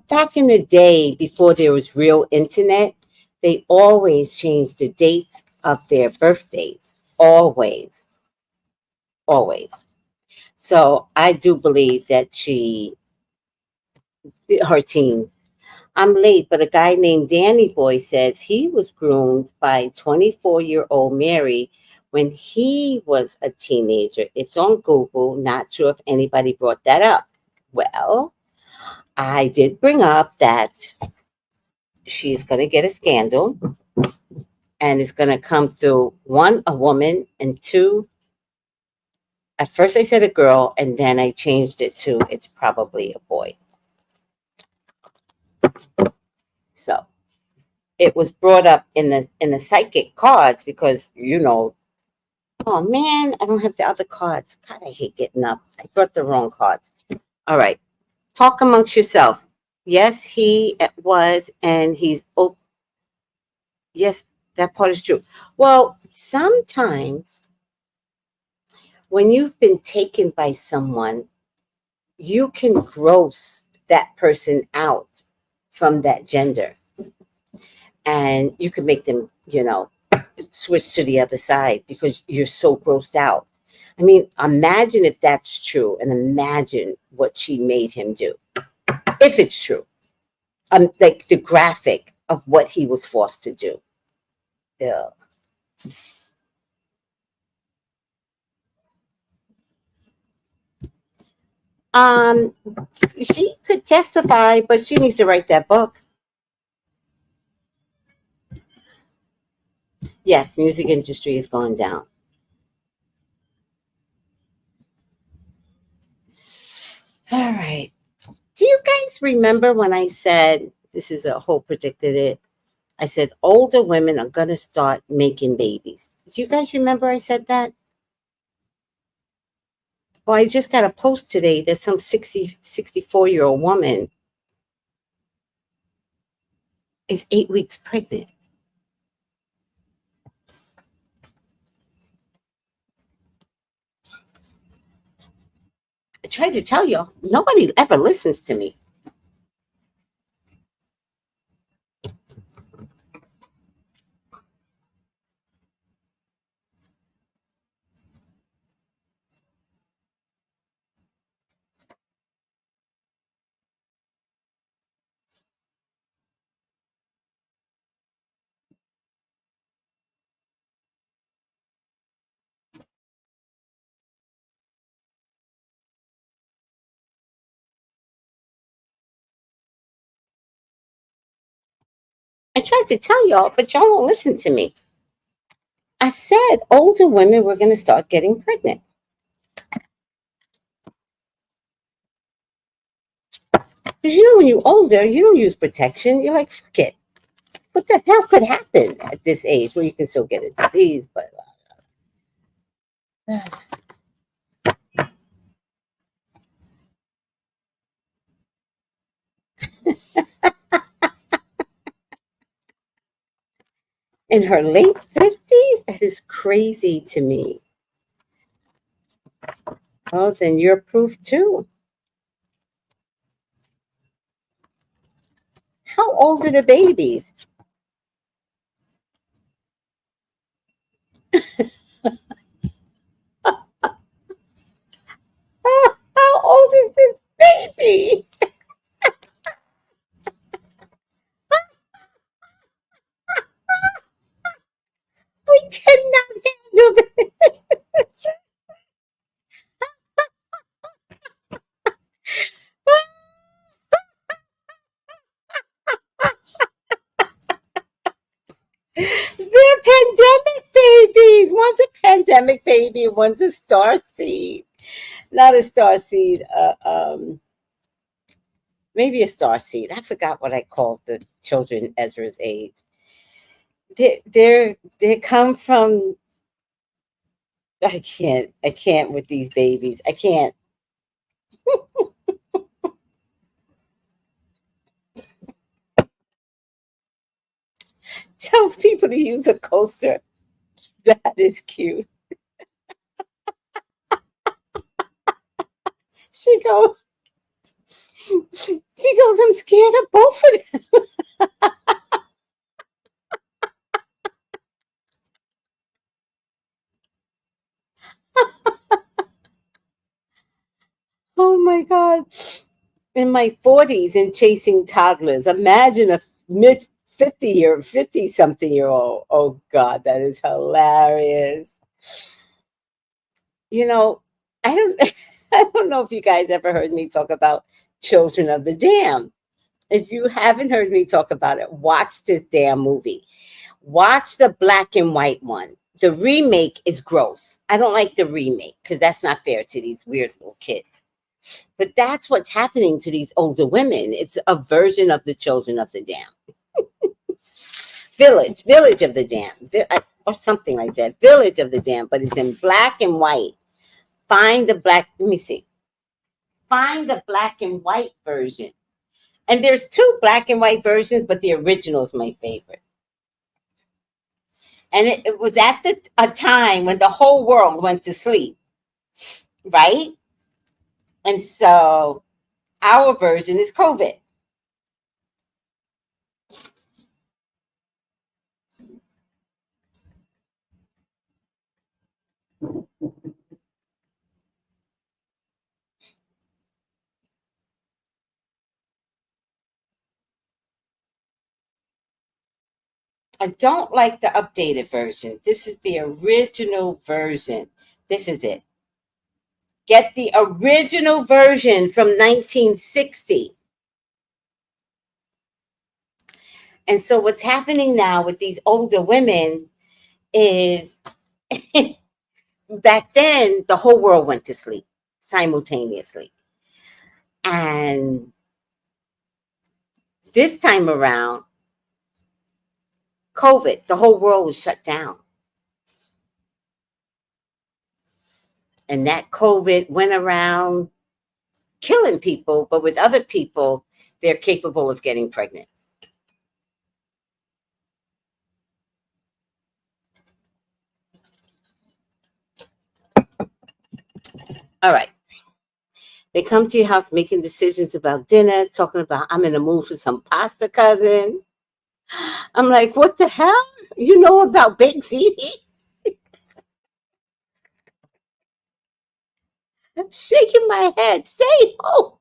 Speaker 2: Back in the day, before there was real internet, they always changed the dates of their birthdays. Always, always. So I do believe that her team. I'm late, but a guy named Danny Boy says he was groomed by 24-year-old Mary when he was a teenager. It's on Google. Not sure if anybody brought that up. Well, I did bring up that she's going to get a scandal and it's going to come through one, a woman, and two, at first I said a girl, and then I changed it to it's probably a boy. So it was brought up in the psychic cards because oh man, I don't have the other cards. God, I hate getting up. I brought the wrong cards. All right. Talk amongst yourself. Yes, he was, and he's oh yes, that part is true. Well, sometimes when you've been taken by someone, you can gross that person out from that gender. And you can make them, switch to the other side because you're so grossed out. I mean, imagine if that's true and imagine what she made him do. If it's true. Like the graphic of what he was forced to do. Yeah. Um, she could testify, but she needs to write that book. Yes, music industry is going down. All right. Do you guys remember when I said this is a whole predicted it? I said older women are gonna start making babies. Do you guys remember I said that? Well, I just got a post today that some 64-year-old woman is 8 weeks pregnant. I tried to tell you, nobody ever listens to me. I tried to tell y'all, but y'all won't listen to me. I said older women were going to start getting pregnant. Because you know, when you're older, you don't use protection. You're like, fuck it. What the hell could happen at this age? Well, you can still get a disease, but in her late 50s, that is crazy to me. Oh, then you're proof too. How old are the babies? How old is this baby? We cannot handle this. They're pandemic babies. One's a pandemic baby, one's a star seed. Not a star seed, maybe a star seed. I forgot what I called the children Ezra's age. They come from. I can't with these babies. I can't. Tells people to use a coaster. That is cute. She goes. She goes. I'm scared of both of them. Oh my god. In my 40s and chasing toddlers. Imagine a mid 50 something year old. Oh god, that is hilarious. You know, I don't I don't know if you guys ever heard me talk about Children of the Dam. If you haven't heard me talk about it, watch this damn movie. Watch the black and white one. The remake is gross. I don't like the remake because that's not fair to these weird little kids. But that's what's happening to these older women. It's a version of the Children of the Dam. Village of the Dam, or something like that. Village of the Dam, but it's in black and white. Find the black. Let me see. Find the black and white version. And there's two black and white versions, but the original is my favorite. And it was at a time when the whole world went to sleep, right? And so our version is COVID. I don't like the updated version. This is the original version. This is it. Get the original version from 1960. And so what's happening now with these older women is back then the whole world went to sleep simultaneously. And this time around, COVID, the whole world was shut down. And that COVID went around killing people, but with other people, they're capable of getting pregnant. All right. They come to your house making decisions about dinner, talking about, I'm in the mood for some pasta, cousin. I'm like, what the hell? You know about baked ziti? I'm shaking my head. Stay home.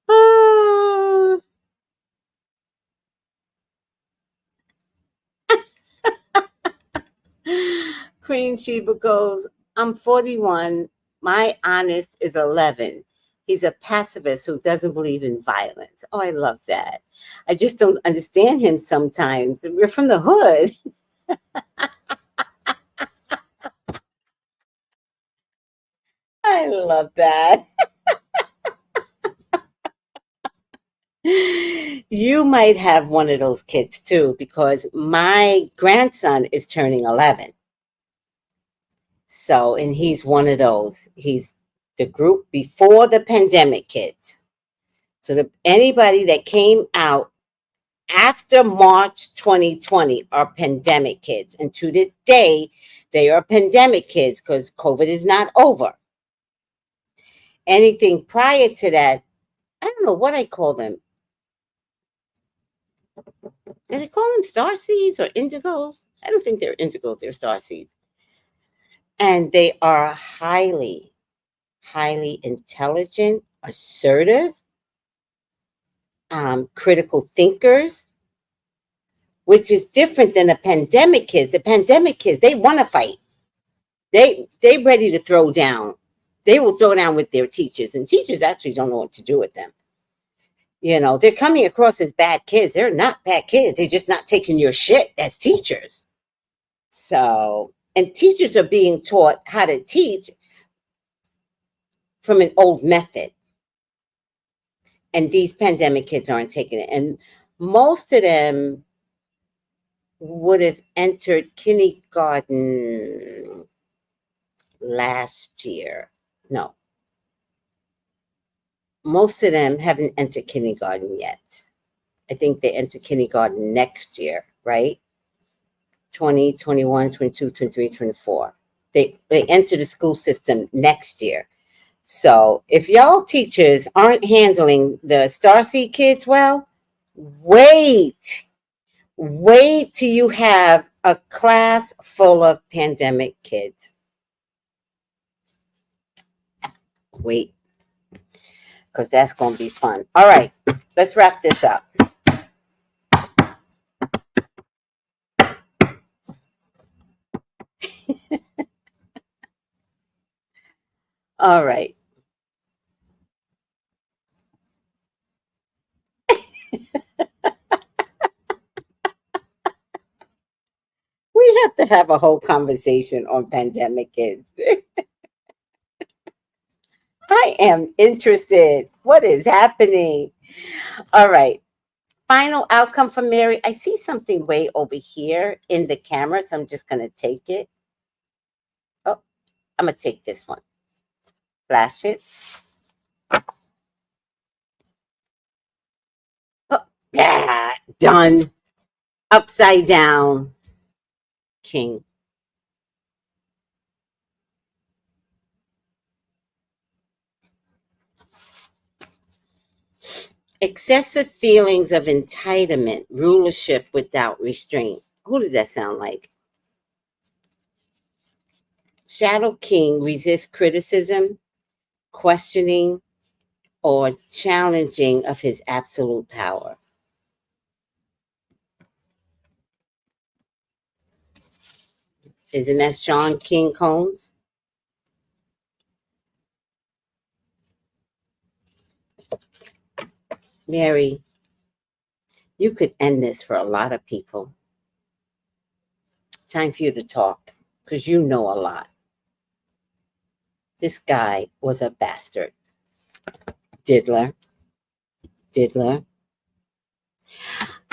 Speaker 2: Ah. Queen Sheba goes, I'm 41. My honest is 11. He's a pacifist who doesn't believe in violence. Oh, I love that. I just don't understand him sometimes. We're from the hood. I love that. You might have one of those kids too, because my grandson is turning 11. So, and he's one of those. He's the group before the pandemic kids. So, anybody that came out after March 2020 are pandemic kids. And to this day, they are pandemic kids because COVID is not over. Anything prior to that, I don't know what I call them. Did I call them star seeds or indigos? I don't think they're indigos, they're star seeds. And they are highly, highly intelligent, assertive, critical thinkers, which is different than the pandemic kids. The pandemic kids, they want to fight. They ready to throw down. They will throw down with their teachers, and teachers actually don't know what to do with them. You know, they're coming across as bad kids. They're not bad kids. They're just not taking your shit as teachers. So, and teachers are being taught how to teach from an old method. And these pandemic kids aren't taking it. And most of them would have entered kindergarten last year. No. Most of them haven't entered kindergarten yet. I think they enter kindergarten next year, right? 20, 21, 22, 23, 24. They enter the school system next year. So if y'all teachers aren't handling the Starseed kids well, wait till you have a class full of pandemic kids. Wait, because that's going to be fun. All right, let's wrap this up. All right. We have to have a whole conversation on pandemic kids. I am interested. What is happening? All right. Final outcome for Mary. I see something way over here in the camera, so I'm just going to take it. Oh, I'm going to take this one. Flash it. Oh, yeah, done. Upside down. King. Excessive feelings of entitlement, rulership without restraint. Who does that sound like? Shadow King resists criticism, questioning, or challenging of his absolute power. Isn't that Sean King Combs? Mary, you could end this for a lot of people. Time for you to talk, because you know a lot. This guy was a bastard. Diddler.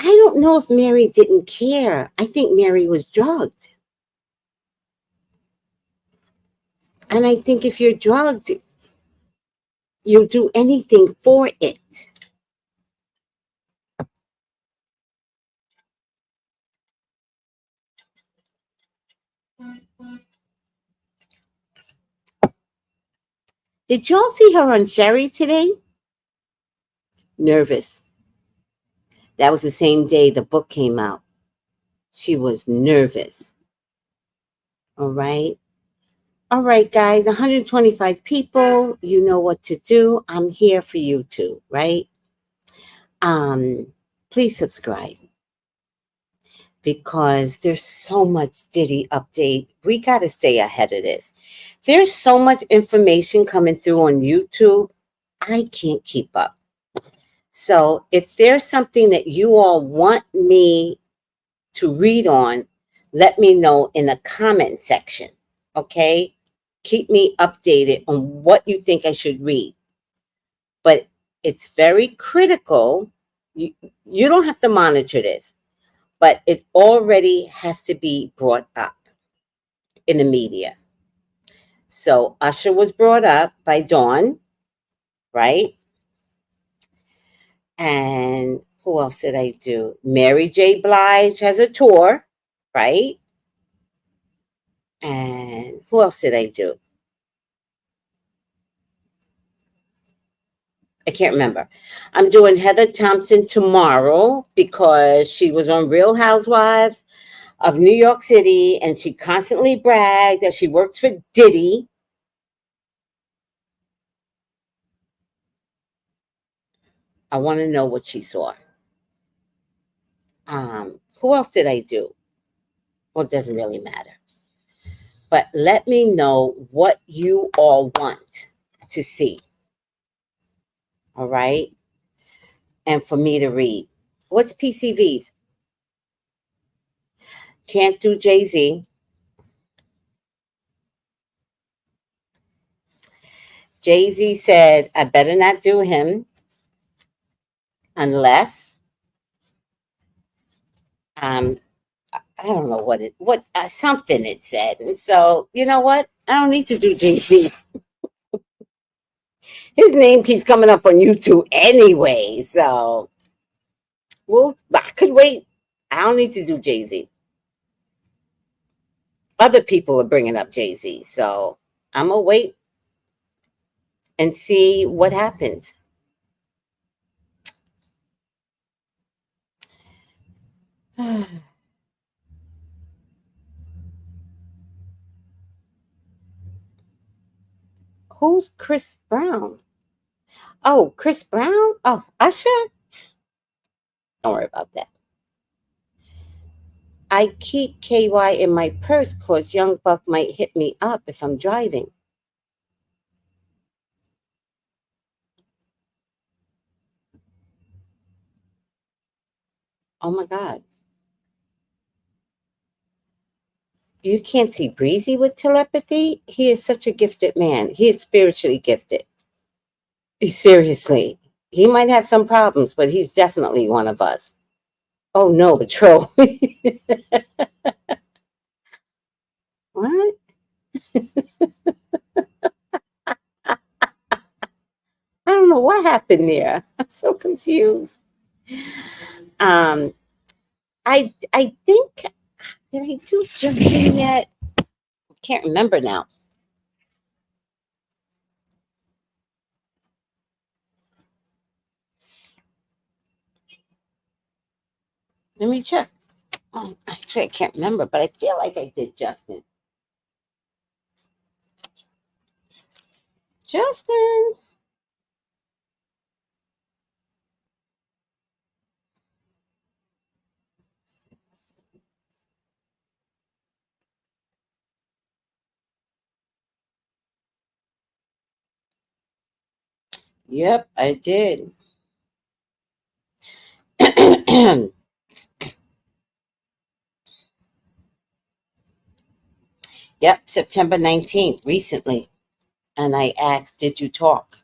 Speaker 2: I don't know if Mary didn't care. I think Mary was drugged. And I think if you're drugged, you'll do anything for it. Did y'all see her on Sherry today? Nervous. That was the same day the book came out. She was nervous. All right. All right, guys, 125 people. You know what to do. I'm here for you too, right? Please subscribe, because there's so much Diddy update. We got to stay ahead of this. There's so much information coming through on YouTube. I can't keep up. So if there's something that you all want me to read on, let me know in the comment section. Okay? Keep me updated on what you think I should read. But it's very critical. You, you don't have to monitor this, but it already has to be brought up in the media. So Usher was brought up by Dawn, right? And who else did I do? Mary J. Blige has a tour, right? And who else did I do? I can't remember. I'm doing Heather Thompson tomorrow because she was on Real Housewives of New York City and she constantly bragged that she worked for Diddy. I want to know what she saw. Who else did I do? Well, it doesn't really matter. But let me know what you all want to see. All right. And for me to read. What's PCVs? Can't do Jay-Z. Jay-Z said, I better not do him unless um I don't know what something it said. And so, you know what? I don't need to do Jay-Z. His name keeps coming up on YouTube anyway. So, well, I could wait. I don't need to do Jay-Z. Other people are bringing up Jay-Z. So, I'm going to wait and see what happens. Who's Chris Brown? Oh, Chris Brown? Oh, Usher? Don't worry about that. I keep KY in my purse because Young Buck might hit me up if I'm driving. Oh my God. You can't see Breezy with telepathy? He is such a gifted man. He is spiritually gifted. Seriously. He might have some problems, but he's definitely one of us. Oh no, Patrol. What? I don't know what happened there. I'm so confused. Um, I think did I do Justin yet? I can't remember now. Let me check. Oh, actually, I can't remember, but I feel like I did Justin. Justin. Yep, I did. Yep, September 19th, recently. And I asked, did you talk?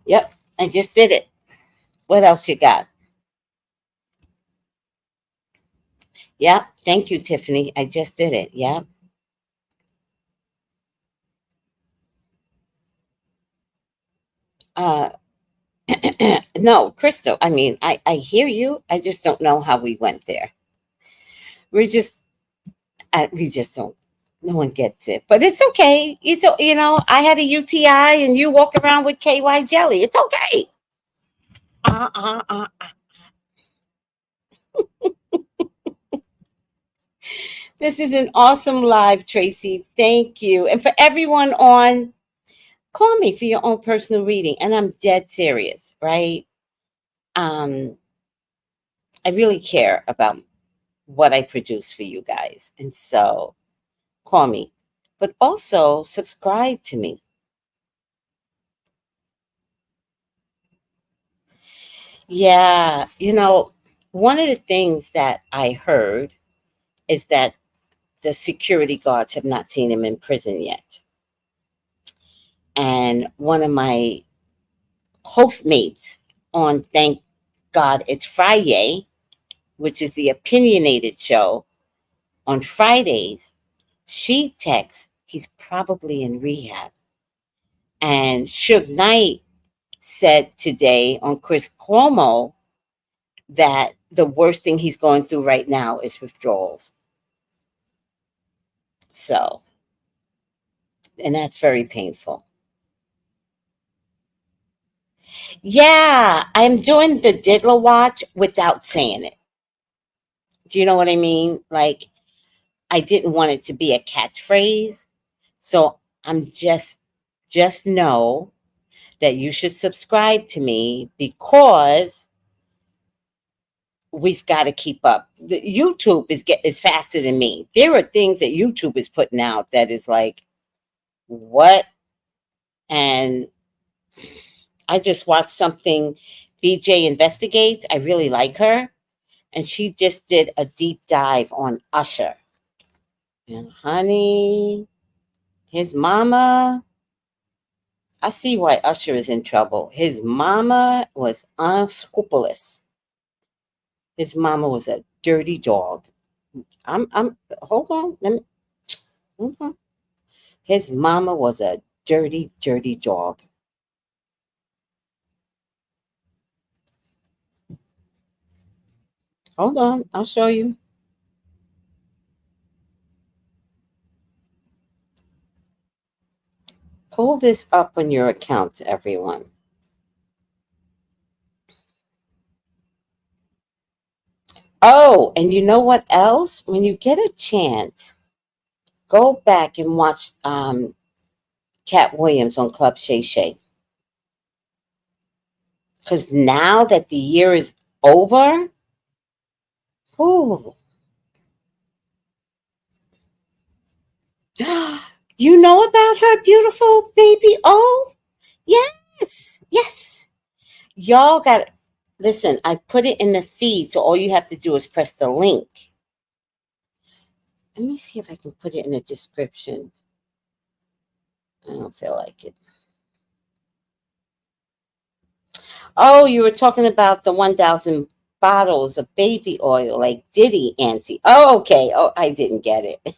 Speaker 2: Yep, I just did it. What else you got? Yep, thank you, Tiffany. I just did it. Yep. Uh, no, Crystal, I mean, I hear you. I just don't know how we went there. We're just, we just don't, no one gets it. But it's okay. I had a UTI and you walk around with KY jelly. It's okay. Uh, uh, uh. This is an awesome live, Tracy. Thank you. And for everyone on, call me for your own personal reading. And I'm dead serious, right? Um, I really care about what I produce for you guys. And so call me. But also subscribe to me. Yeah, one of the things that I heard is that the security guards have not seen him in prison yet. And one of my hostmates on Thank God It's Friday, which is the opinionated show on Fridays, she texts he's probably in rehab. And Suge Knight said today on Chris Cuomo that the worst thing he's going through right now is withdrawals. So, and that's very painful. Yeah, I'm doing the Diddler Watch without saying it. Do you know what I mean? Like, I didn't want it to be a catchphrase. So I'm just know that you should subscribe to me because we've got to keep up. The YouTube is faster than me. There are things that YouTube is putting out that is like, what? And I just watched something BJ Investigates. I really like her. And she just did a deep dive on Usher. And honey, his mama, I see why Usher is in trouble. His mama was unscrupulous. His mama was a dirty dog. I'm hold on. Let me hold on. His mama was a dirty, dirty dog. Hold on, I'll show you. Pull this up on your account, everyone. Oh, and you know what else? When you get a chance, go back and watch Cat Williams on Club Shay Shay. Because now that the year is over, ooh, you know about her beautiful baby? Oh, yes, yes. Y'all got listen. I put it in the feed, so all you have to do is press the link. Let me see if I can put it in the description. I don't feel like it. Oh, you were talking about the 1,000 bottles of baby oil, like Diddy, Auntie. Oh, okay. Oh, I didn't get it.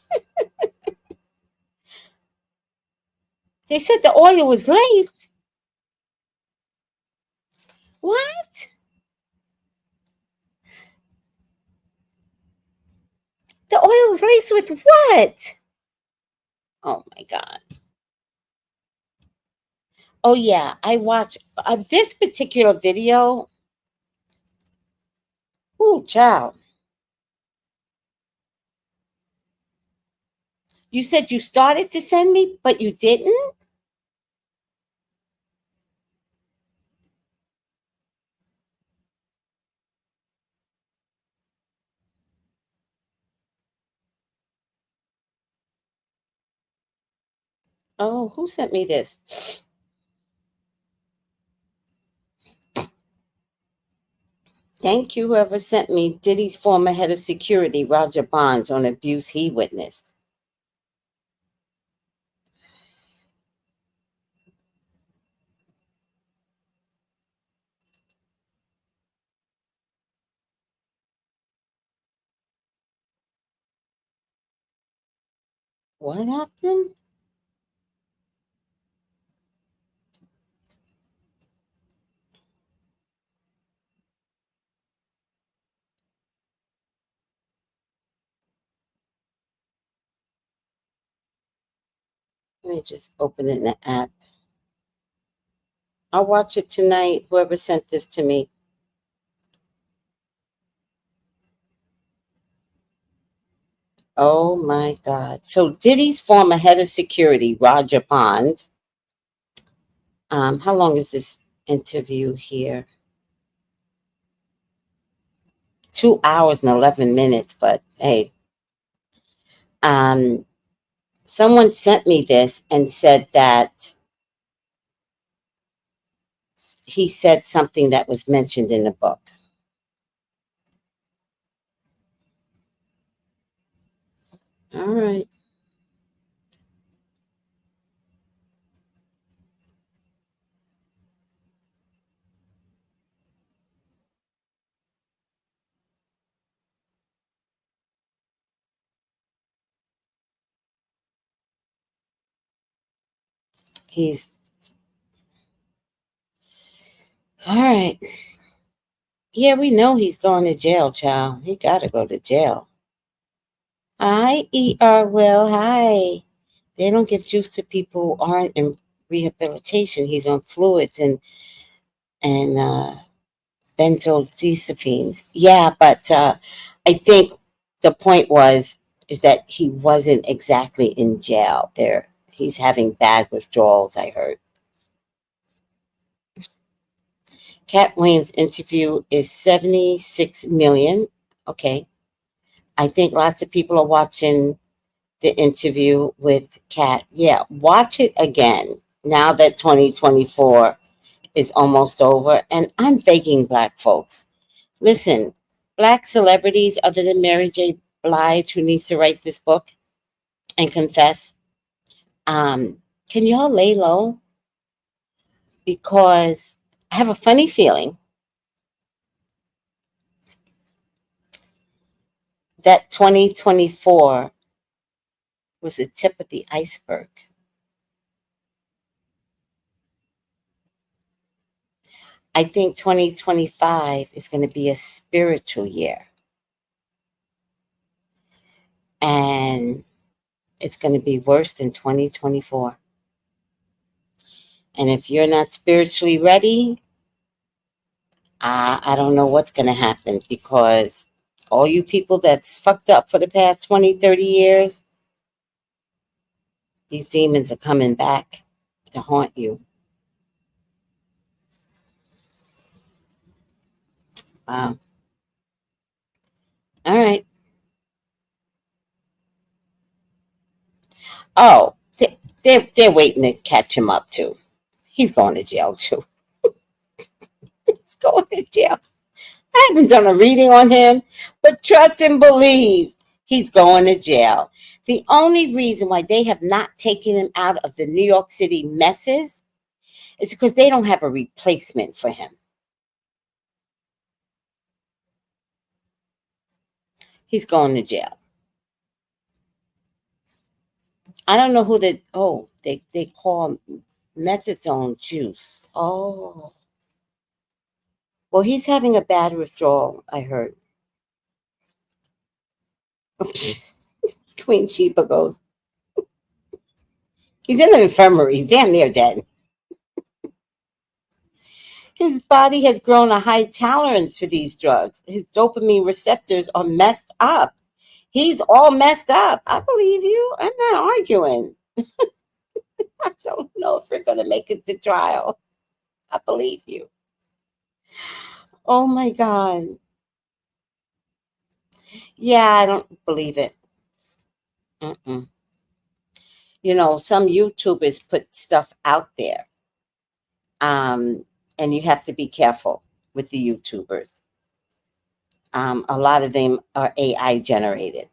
Speaker 2: They said the oil was laced. What? The oil was laced with what? Oh my God. Oh yeah, I watched this particular video. Ooh, child. You said you started to send me, but you didn't? Oh, who sent me this? Thank you, whoever sent me Diddy's former head of security, Roger Bonds, on abuse he witnessed. What happened? Let me just open it in the app. I'll watch it tonight, whoever sent this to me. Oh my God. So Diddy's former head of security, Roger Pond. How long is this interview here? 2 hours and 11 minutes, but hey. Um, someone sent me this and said that he said something that was mentioned in the book. All right. He's all right. Yeah, we know he's going to jail, child. He got to go to jail. Hi, ER Will. Hi. They don't give juice to people who aren't in rehabilitation. He's on fluids and benzodiazepines. Yeah, but I think the point is that he wasn't exactly in jail. There, he's having bad withdrawals. I heard. Cat Williams' interview is 76 million. Okay, I think lots of people are watching the interview with Cat. Yeah, watch it again now that 2024 is almost over. And I'm begging Black folks, listen, Black celebrities other than Mary J. Blige, who needs to write this book and confess, can y'all lay low? Because I have a funny feeling that 2024 was the tip of the iceberg. I think 2025 is going to be a spiritual year. And it's going to be worse than 2024. And if you're not spiritually ready, I don't know what's going to happen, because all you people that's fucked up for the past 20, 30 years, these demons are coming back to haunt you. Wow. All right. Oh, they're waiting to catch him up too. He's going to jail too. He's going to jail. I haven't done a reading on him, but trust and believe he's going to jail. The only reason why they have not taken him out of the New York City messes is because they don't have a replacement for him. He's going to jail. I don't know who they call methadone juice. Oh. Well, he's having a bad withdrawal, I heard. Queen Sheba goes, he's in the infirmary. He's damn near dead. His body has grown a high tolerance for these drugs. His dopamine receptors are messed up. He's all messed up. I believe you. I'm not arguing. I don't know if we're going to make it to trial. I believe you. Oh my God. Yeah, I don't believe it. Mm-mm. You know, some YouTubers put stuff out there. And you have to be careful with the YouTubers. A lot of them are AI generated.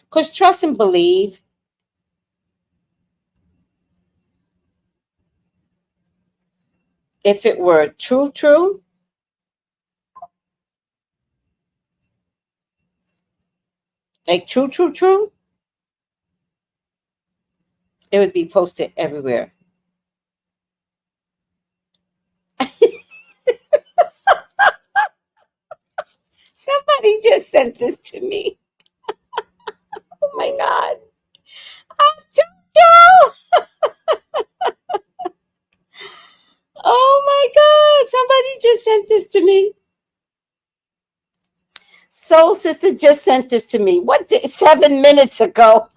Speaker 2: Because trust and believe, if it were true, like true, it would be posted everywhere. Somebody just sent this to me. Oh my God. I don't know. Oh my just sent this to me. Soul Sister just sent this to me. 7 minutes ago.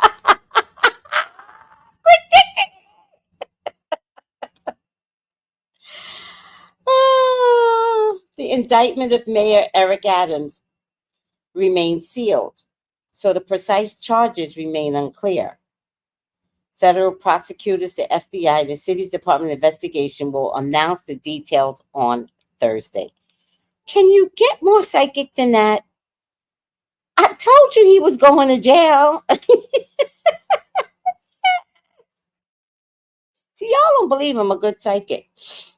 Speaker 2: The indictment of Mayor Eric Adams remains sealed, so the precise charges remain unclear. Federal prosecutors, the FBI, and the city's Department of Investigation will announce the details on Thursday. Can you get more psychic than that? I told you he was going to jail. See, y'all don't believe I'm a good psychic.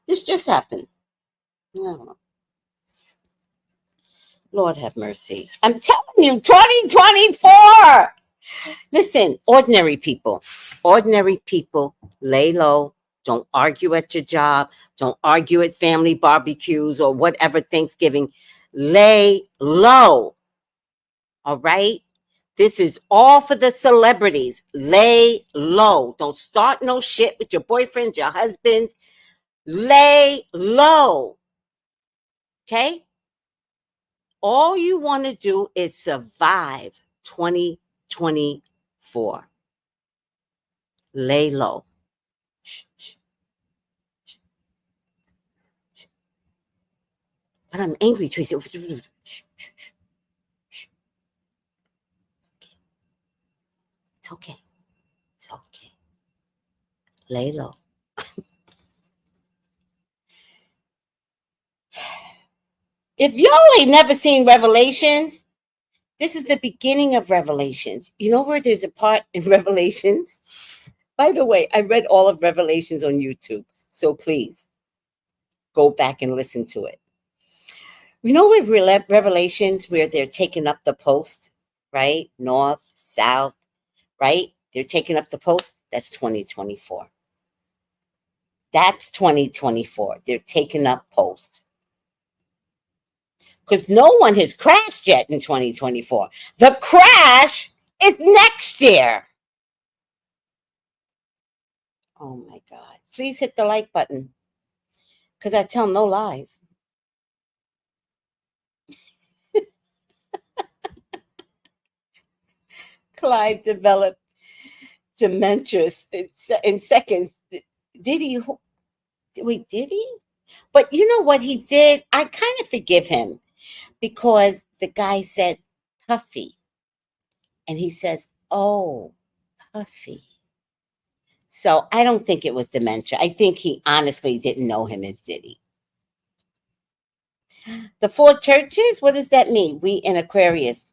Speaker 2: This just happened. No. Lord have mercy. I'm telling you, 2024. Listen, ordinary people, lay low. Don't argue at your job. Don't argue at family barbecues or whatever Thanksgiving. Lay low. All right? This is all for the celebrities. Lay low. Don't start no shit with your boyfriends, your husbands. Lay low. Okay? All you want to do is survive 2024. Lay low. Shh, shh, shh, shh. But I'm angry, Tracy. Shh, shh, shh, shh. It's okay. It's okay. Lay low. If y'all ain't never seen Revelations, this is the beginning of Revelations. You know where there's a part in Revelations? By the way, I read all of Revelations on YouTube, so please go back and listen to it. You know with Revelations where they're taking up the post, right? North, south, right? They're taking up the post. That's 2024. That's 2024. They're taking up post. Because no one has crashed yet in 2024. The crash is next year. Oh my God. Please hit the like button. Because I tell no lies. Clive developed dementia in seconds. Did he? Wait, did he? But you know what he did? I kind of forgive him because the guy said Puffy. And he says, oh, Puffy. So I don't think it was dementia. I think he honestly didn't know him as Diddy. The 4 churches, what does that mean? We in Aquarius.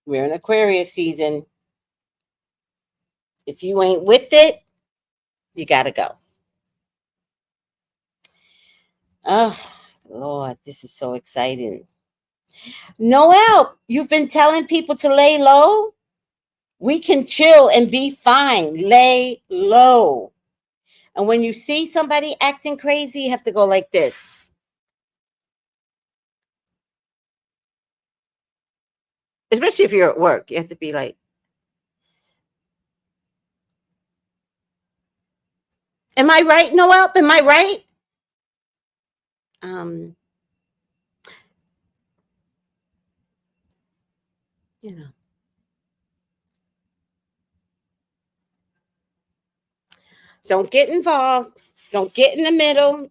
Speaker 2: We're in Aquarius season. If you ain't with it, you got to go. Oh, Lord, this is so exciting. Noel, you've been telling people to lay low. We can chill and be fine. Lay low. And when you see somebody acting crazy, you have to go like this. Especially if you're at work, you have to be like, am I right, Noel? Am I right? You know. Don't get involved. Don't get in the middle.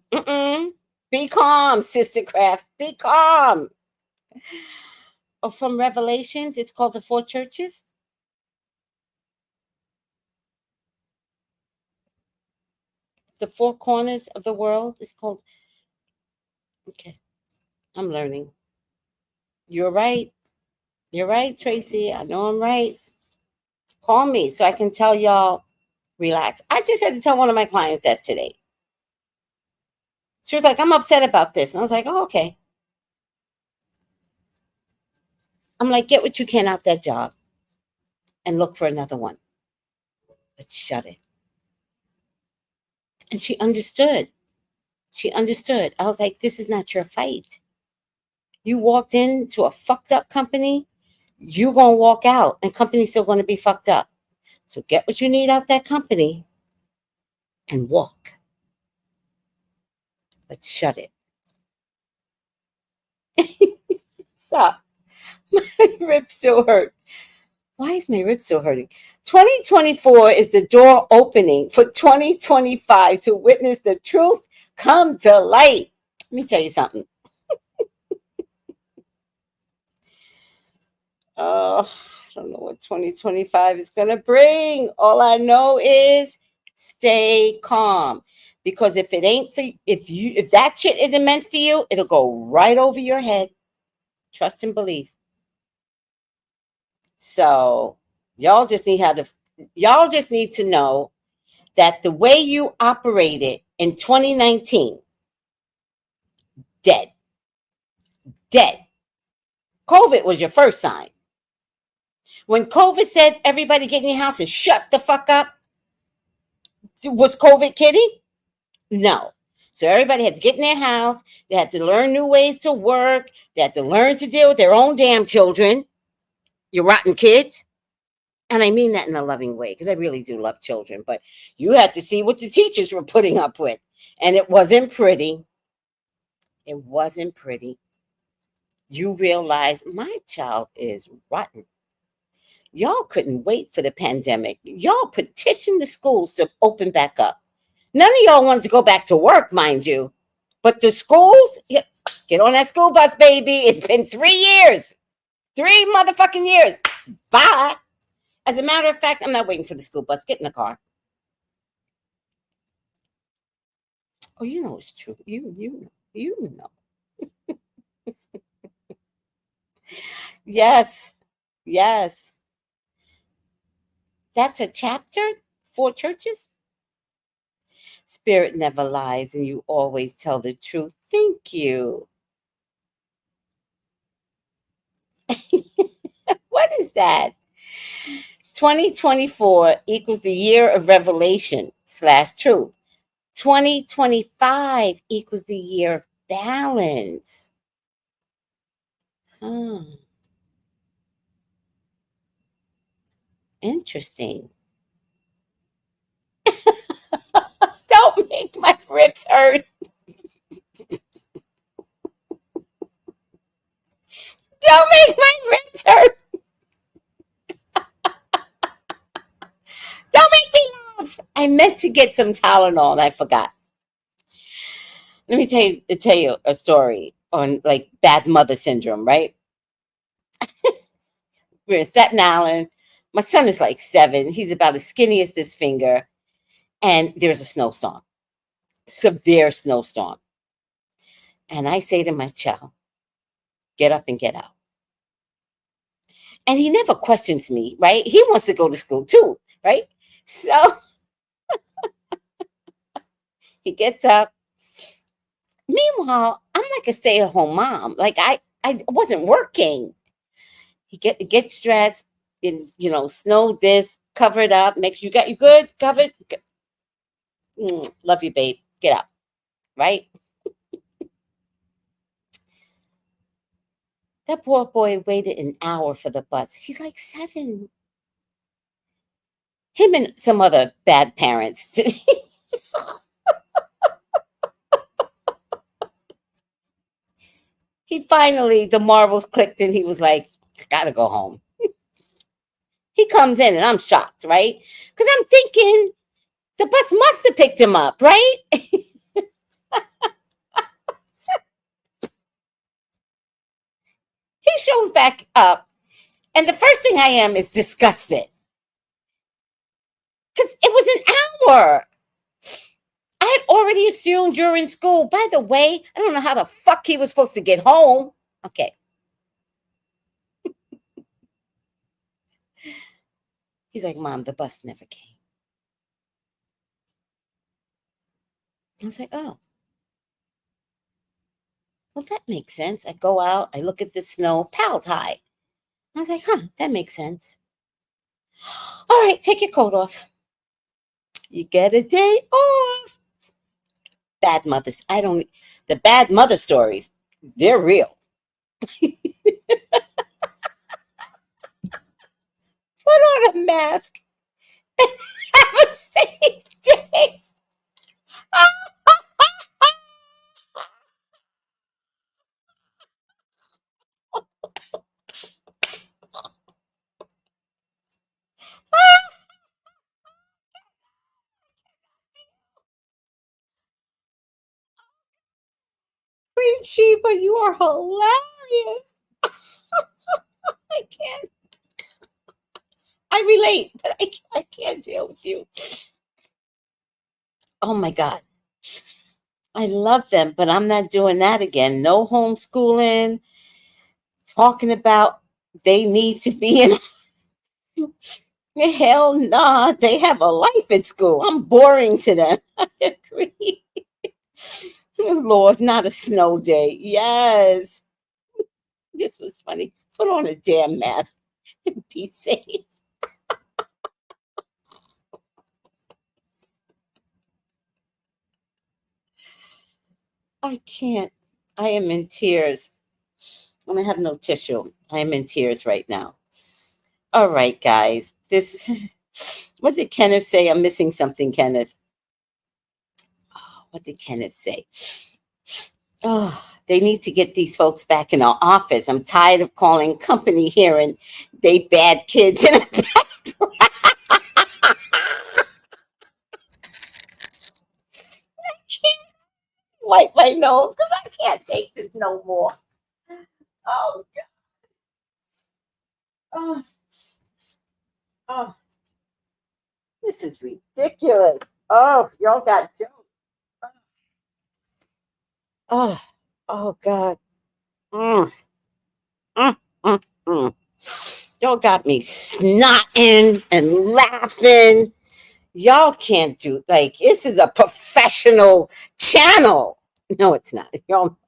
Speaker 2: Be calm, Sister Craft. Be calm. Oh, from Revelations, it's called the 4 churches. The 4 corners of the world is called. Okay. I'm learning. You're right. You're right, Tracy. I know I'm right. Call me so I can tell y'all, relax. I just had to tell one of my clients that today. She was like, I'm upset about this. And I was like, oh, okay. I'm like, get what you can out that job and look for another one. But shut it. And she understood. She understood. I was like, this is not your fight. You walked into a fucked up company, you're going to walk out and company's still going to be fucked up. So get what you need out that company and walk. But shut it. Stop. My rib still hurt. Why is my rib still hurting? 2024 is the door opening for 2025 to witness the truth come to light. Let me tell you something. Oh, I don't know what 2025 is going to bring. All I know is stay calm. Because if it ain't for if that shit isn't meant for you, it'll go right over your head. Trust and believe. So, y'all just need to know that the way you operated in 2019, dead. Dead. COVID was your first sign. When COVID said everybody get in your house and shut the fuck up, was COVID kidding? No. So everybody had to get in their house. They had to learn new ways to work. They had to learn to deal with their own damn children. You rotten kids. And I mean that in a loving way because I really do love children. But you had to see what the teachers were putting up with. And it wasn't pretty. It wasn't pretty. You realize my child is rotten. Y'all couldn't wait for the pandemic. Y'all petitioned the schools to open back up. None of y'all wanted to go back to work, mind you. But the schools, get on that school bus, baby. It's been 3 years. 3 motherfucking years. Bye. As a matter of fact, I'm not waiting for the school bus. Get in the car. Oh, you know it's true. You know. Yes. Yes. That's a chapter? 4 churches? Spirit never lies and you always tell the truth. Thank you. What is that? 2024 equals the year of revelation / truth. 2025 equals the year of balance. Interesting. Don't make my ribs hurt. Don't make my ribs hurt. Don't make me laugh. I meant to get some Tylenol and I forgot. Let me tell you a story on like bad mother syndrome, right? We're in Staten Island. My son is like 7. He's about as skinny as this finger. And there's a snowstorm, severe snowstorm. And I say to my child, get up and get out. And he never questions me, right? He wants to go to school too, right? So he gets up. Meanwhile, I'm like a stay-at-home mom. Like I wasn't working. He gets dressed, and snow this, cover it up, make sure you good, covered. Love you, babe. Get up, right? That poor boy waited an hour for the bus. He's like 7. Him and some other bad parents. He finally, the marbles clicked and he was like, I gotta go home. He comes in and I'm shocked, right? Because I'm thinking the bus must have picked him up, right? He shows back up. And the first thing I am is disgusted. Because it was an hour. I had already assumed you're in school. By the way, I don't know how the fuck he was supposed to get home. Okay. He's like, Mom, the bus never came. I was like, oh. Well, that makes sense. I go out, I look at the snow, piled high. I was like, that makes sense. All right, take your coat off. You get a day off. Bad mothers. The bad mother stories, they're real. Put on a mask and have a safe day. Queen Sheba, you are hilarious. I can't. I relate, but I can't deal with you. Oh my God. I love them, but I'm not doing that again. No homeschooling, talking about they need to be in. Hell nah, they have a life at school. I'm boring to them. I agree. Lord, not a snow day. Yes. This was funny. Put on a damn mask and be safe. I can't. I am in tears. And I have no tissue. I am in tears right now. All right, guys. This what did Kenneth say? I'm missing something, Kenneth. Oh, what did Kenneth say? Oh, they need to get these folks back in our office. I'm tired of calling company here and they bad kids in the I can't wipe my nose because I can't take this no more. Oh God. Oh, oh, this is ridiculous. Oh, y'all got jokes. Oh, oh God. Mm, mm, mm, mm. Y'all got me snotting and laughing. Y'all can't do like this is a professional channel. No, it's not. Y'all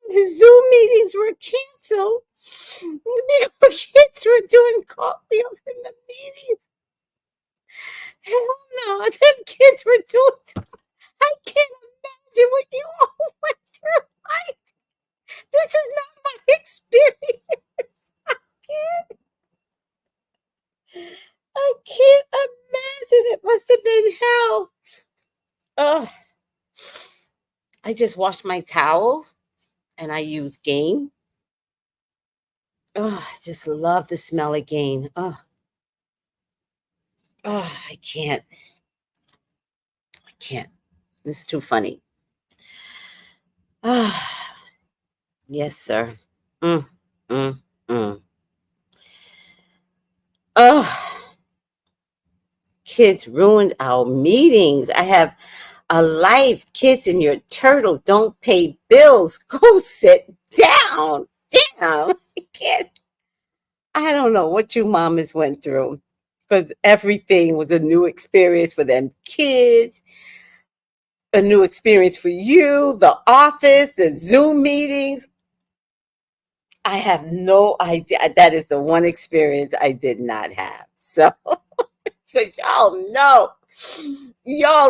Speaker 2: the Zoom meetings were canceled. Kids were doing cartwheels in the meetings. Hell no, them kids were doing. I can't imagine what you all went through. This is not my experience. I can't. I can't imagine. It must have been hell. Oh, I just washed my towels and I use Gain. Oh, I just love the smell of Gain. Oh, oh, I can't. I can't. This is too funny. Ah, yes, sir. Mm, mm, mm. Oh, kids ruined our meetings. I have a life. Kids and your turtle don't pay bills. Go sit down. Damn. I can't. I don't know what you mamas went through because everything was a new experience for them kids, a new experience for you, the office, the Zoom meetings. I have no idea. That is the one experience I did not have. So, because y'all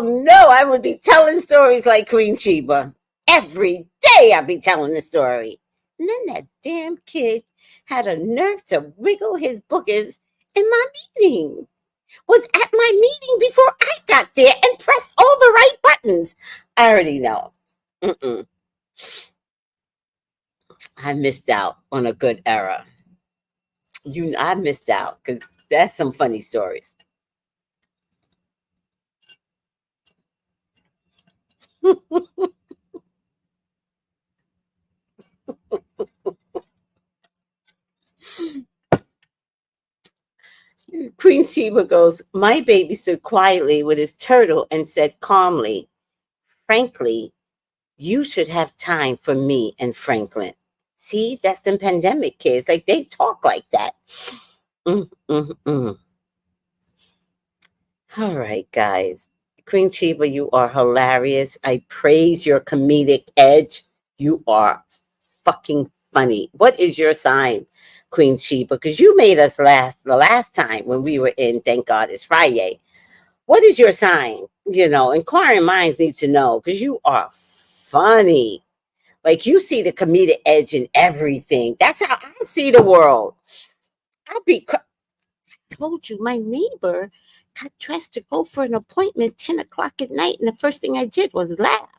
Speaker 2: know I would be telling stories like Queen Sheba. Every day I'd be telling the story. And then that damn kid had a nerve to wiggle his boogers in my meeting. Was at my meeting before I got there and pressed all the right buttons. I already know. Mm-mm. I missed out on a good era. I missed out because that's some funny stories. Queen Sheba goes, my baby stood quietly with his turtle and said calmly, frankly, you should have time for me and Franklin. See, that's the pandemic kids. Like they talk like that. Mm, mm, mm. All right, guys. Queen Chiba, you are hilarious. I praise your comedic edge. You are fucking funny. What is your sign, Queen Chiba? Because you made us laugh the last time when we were in Thank God It's Friday. What is your sign? Inquiring minds need to know because you are funny. Like you see the comedic edge in everything. That's how I see the world. I'd be told you my neighbor got dressed to go for an appointment 10 o'clock at night, and the first thing I did was laugh.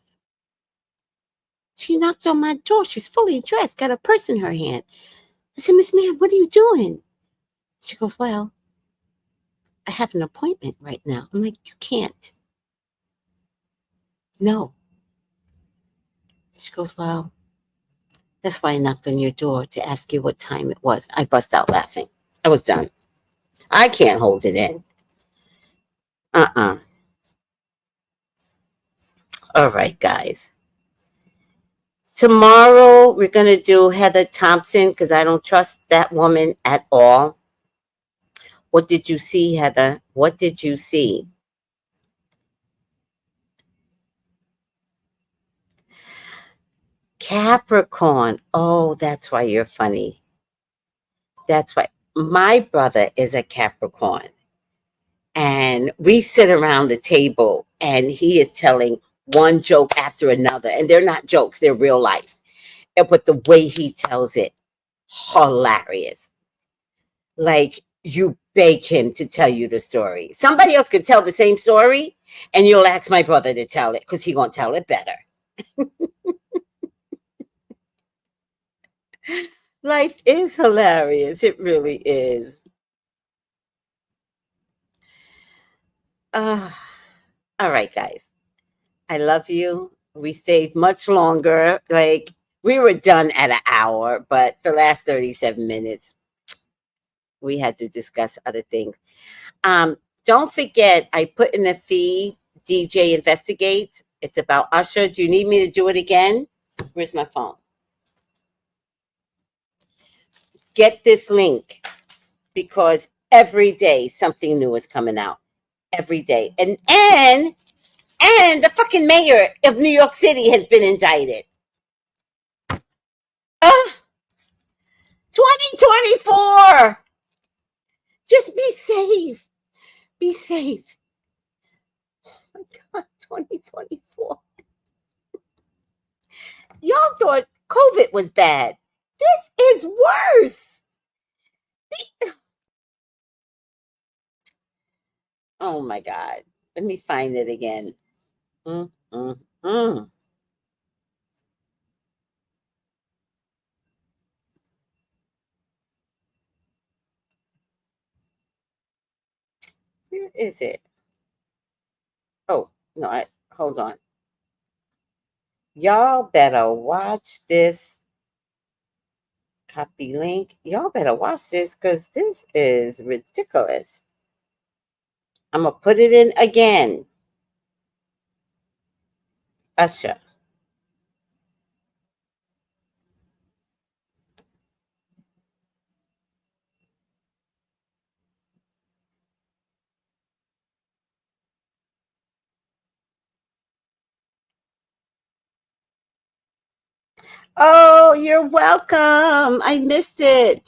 Speaker 2: She knocked on my door. She's fully dressed, got a purse in her hand. I said, Miss Ma'am, what are you doing? She goes, well, I have an appointment right now. I'm like, you can't. No. She goes, well, that's why I knocked on your door to ask you what time it was. I bust out laughing. I was done. I can't hold it in. All right, guys. Tomorrow, we're going to do Heather Thompson because I don't trust that woman at all. What did you see, Heather? What did you see? Capricorn. Oh, that's why you're funny. That's why. My brother is a Capricorn. And we sit around the table and he is telling one joke after another. And they're not jokes, they're real life. But the way he tells it, hilarious. Like you beg him to tell you the story. Somebody else could tell the same story and you'll ask my brother to tell it because he's going to tell it better. Life is hilarious. It really is. All right, guys. I love you. We stayed much longer. Like we were done at an hour, but the last 37 minutes, we had to discuss other things. Don't forget, I put in the feed DJ Investigates. It's about Usher. Do you need me to do it again? Where's my phone? Get this link because every day something new is coming out. Every day. And the fucking mayor of New York City has been indicted. 2024. Just be safe. Be safe. Oh my God, 2024. Y'all thought COVID was bad. This is worse. Oh my God. Let me find it again. Where is it? Oh, no, hold on. Y'all better watch this. Copy link. Y'all better watch this because this is ridiculous. I'm going to put it in again. Usher. Oh, you're welcome. I missed it.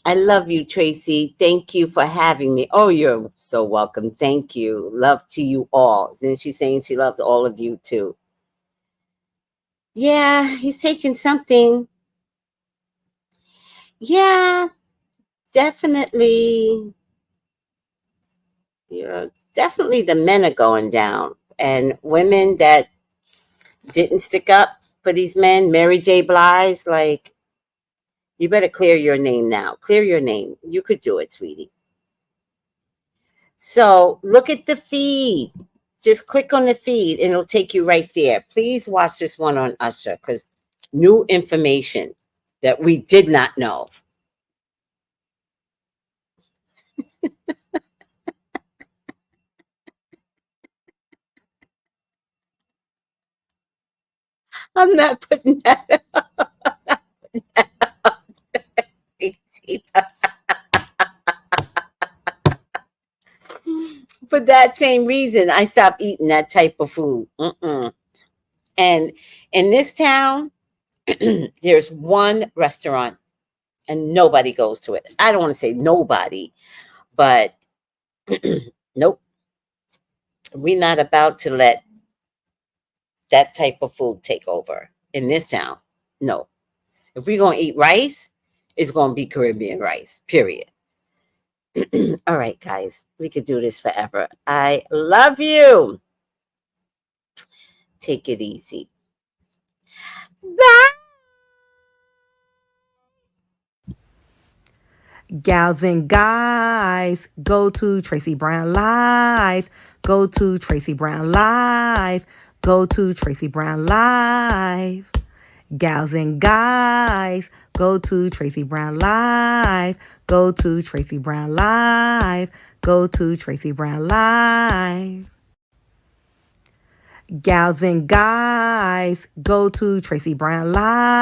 Speaker 2: I love you, Tracy. Thank you for having me. Oh, you're so welcome. Thank you. Love to you all. Then she's saying she loves all of you too. Yeah, he's taking something. Yeah, definitely. Definitely the men are going down. And women that didn't stick up for these men, Mary J. Blige, like, you better clear your name now. Clear your name. You could do it, sweetie. So look at the feed. Just click on the feed and it'll take you right there. Please watch this one on Usher because new information that we did not know. I'm not putting that up. For that same reason, I stopped eating that type of food. And in this town, there's one restaurant and nobody goes to it. I don't want to say nobody, but nope. We're not about to let that type of food take over in this town. No. If we're going to eat rice, it's going to be Caribbean rice, period. All right, guys, we could do this forever. I love you. Take it easy. Bye.
Speaker 1: Gals and guys, go to Tracy Brown Live. Go to Tracy Brown Live. Go to Tracy Brown Live. Gals and guys, go to Tracy Brown Live. Go to Tracy Brown Live. Go to Tracy Brown Live. Gals and guys, go to Tracy Brown Live.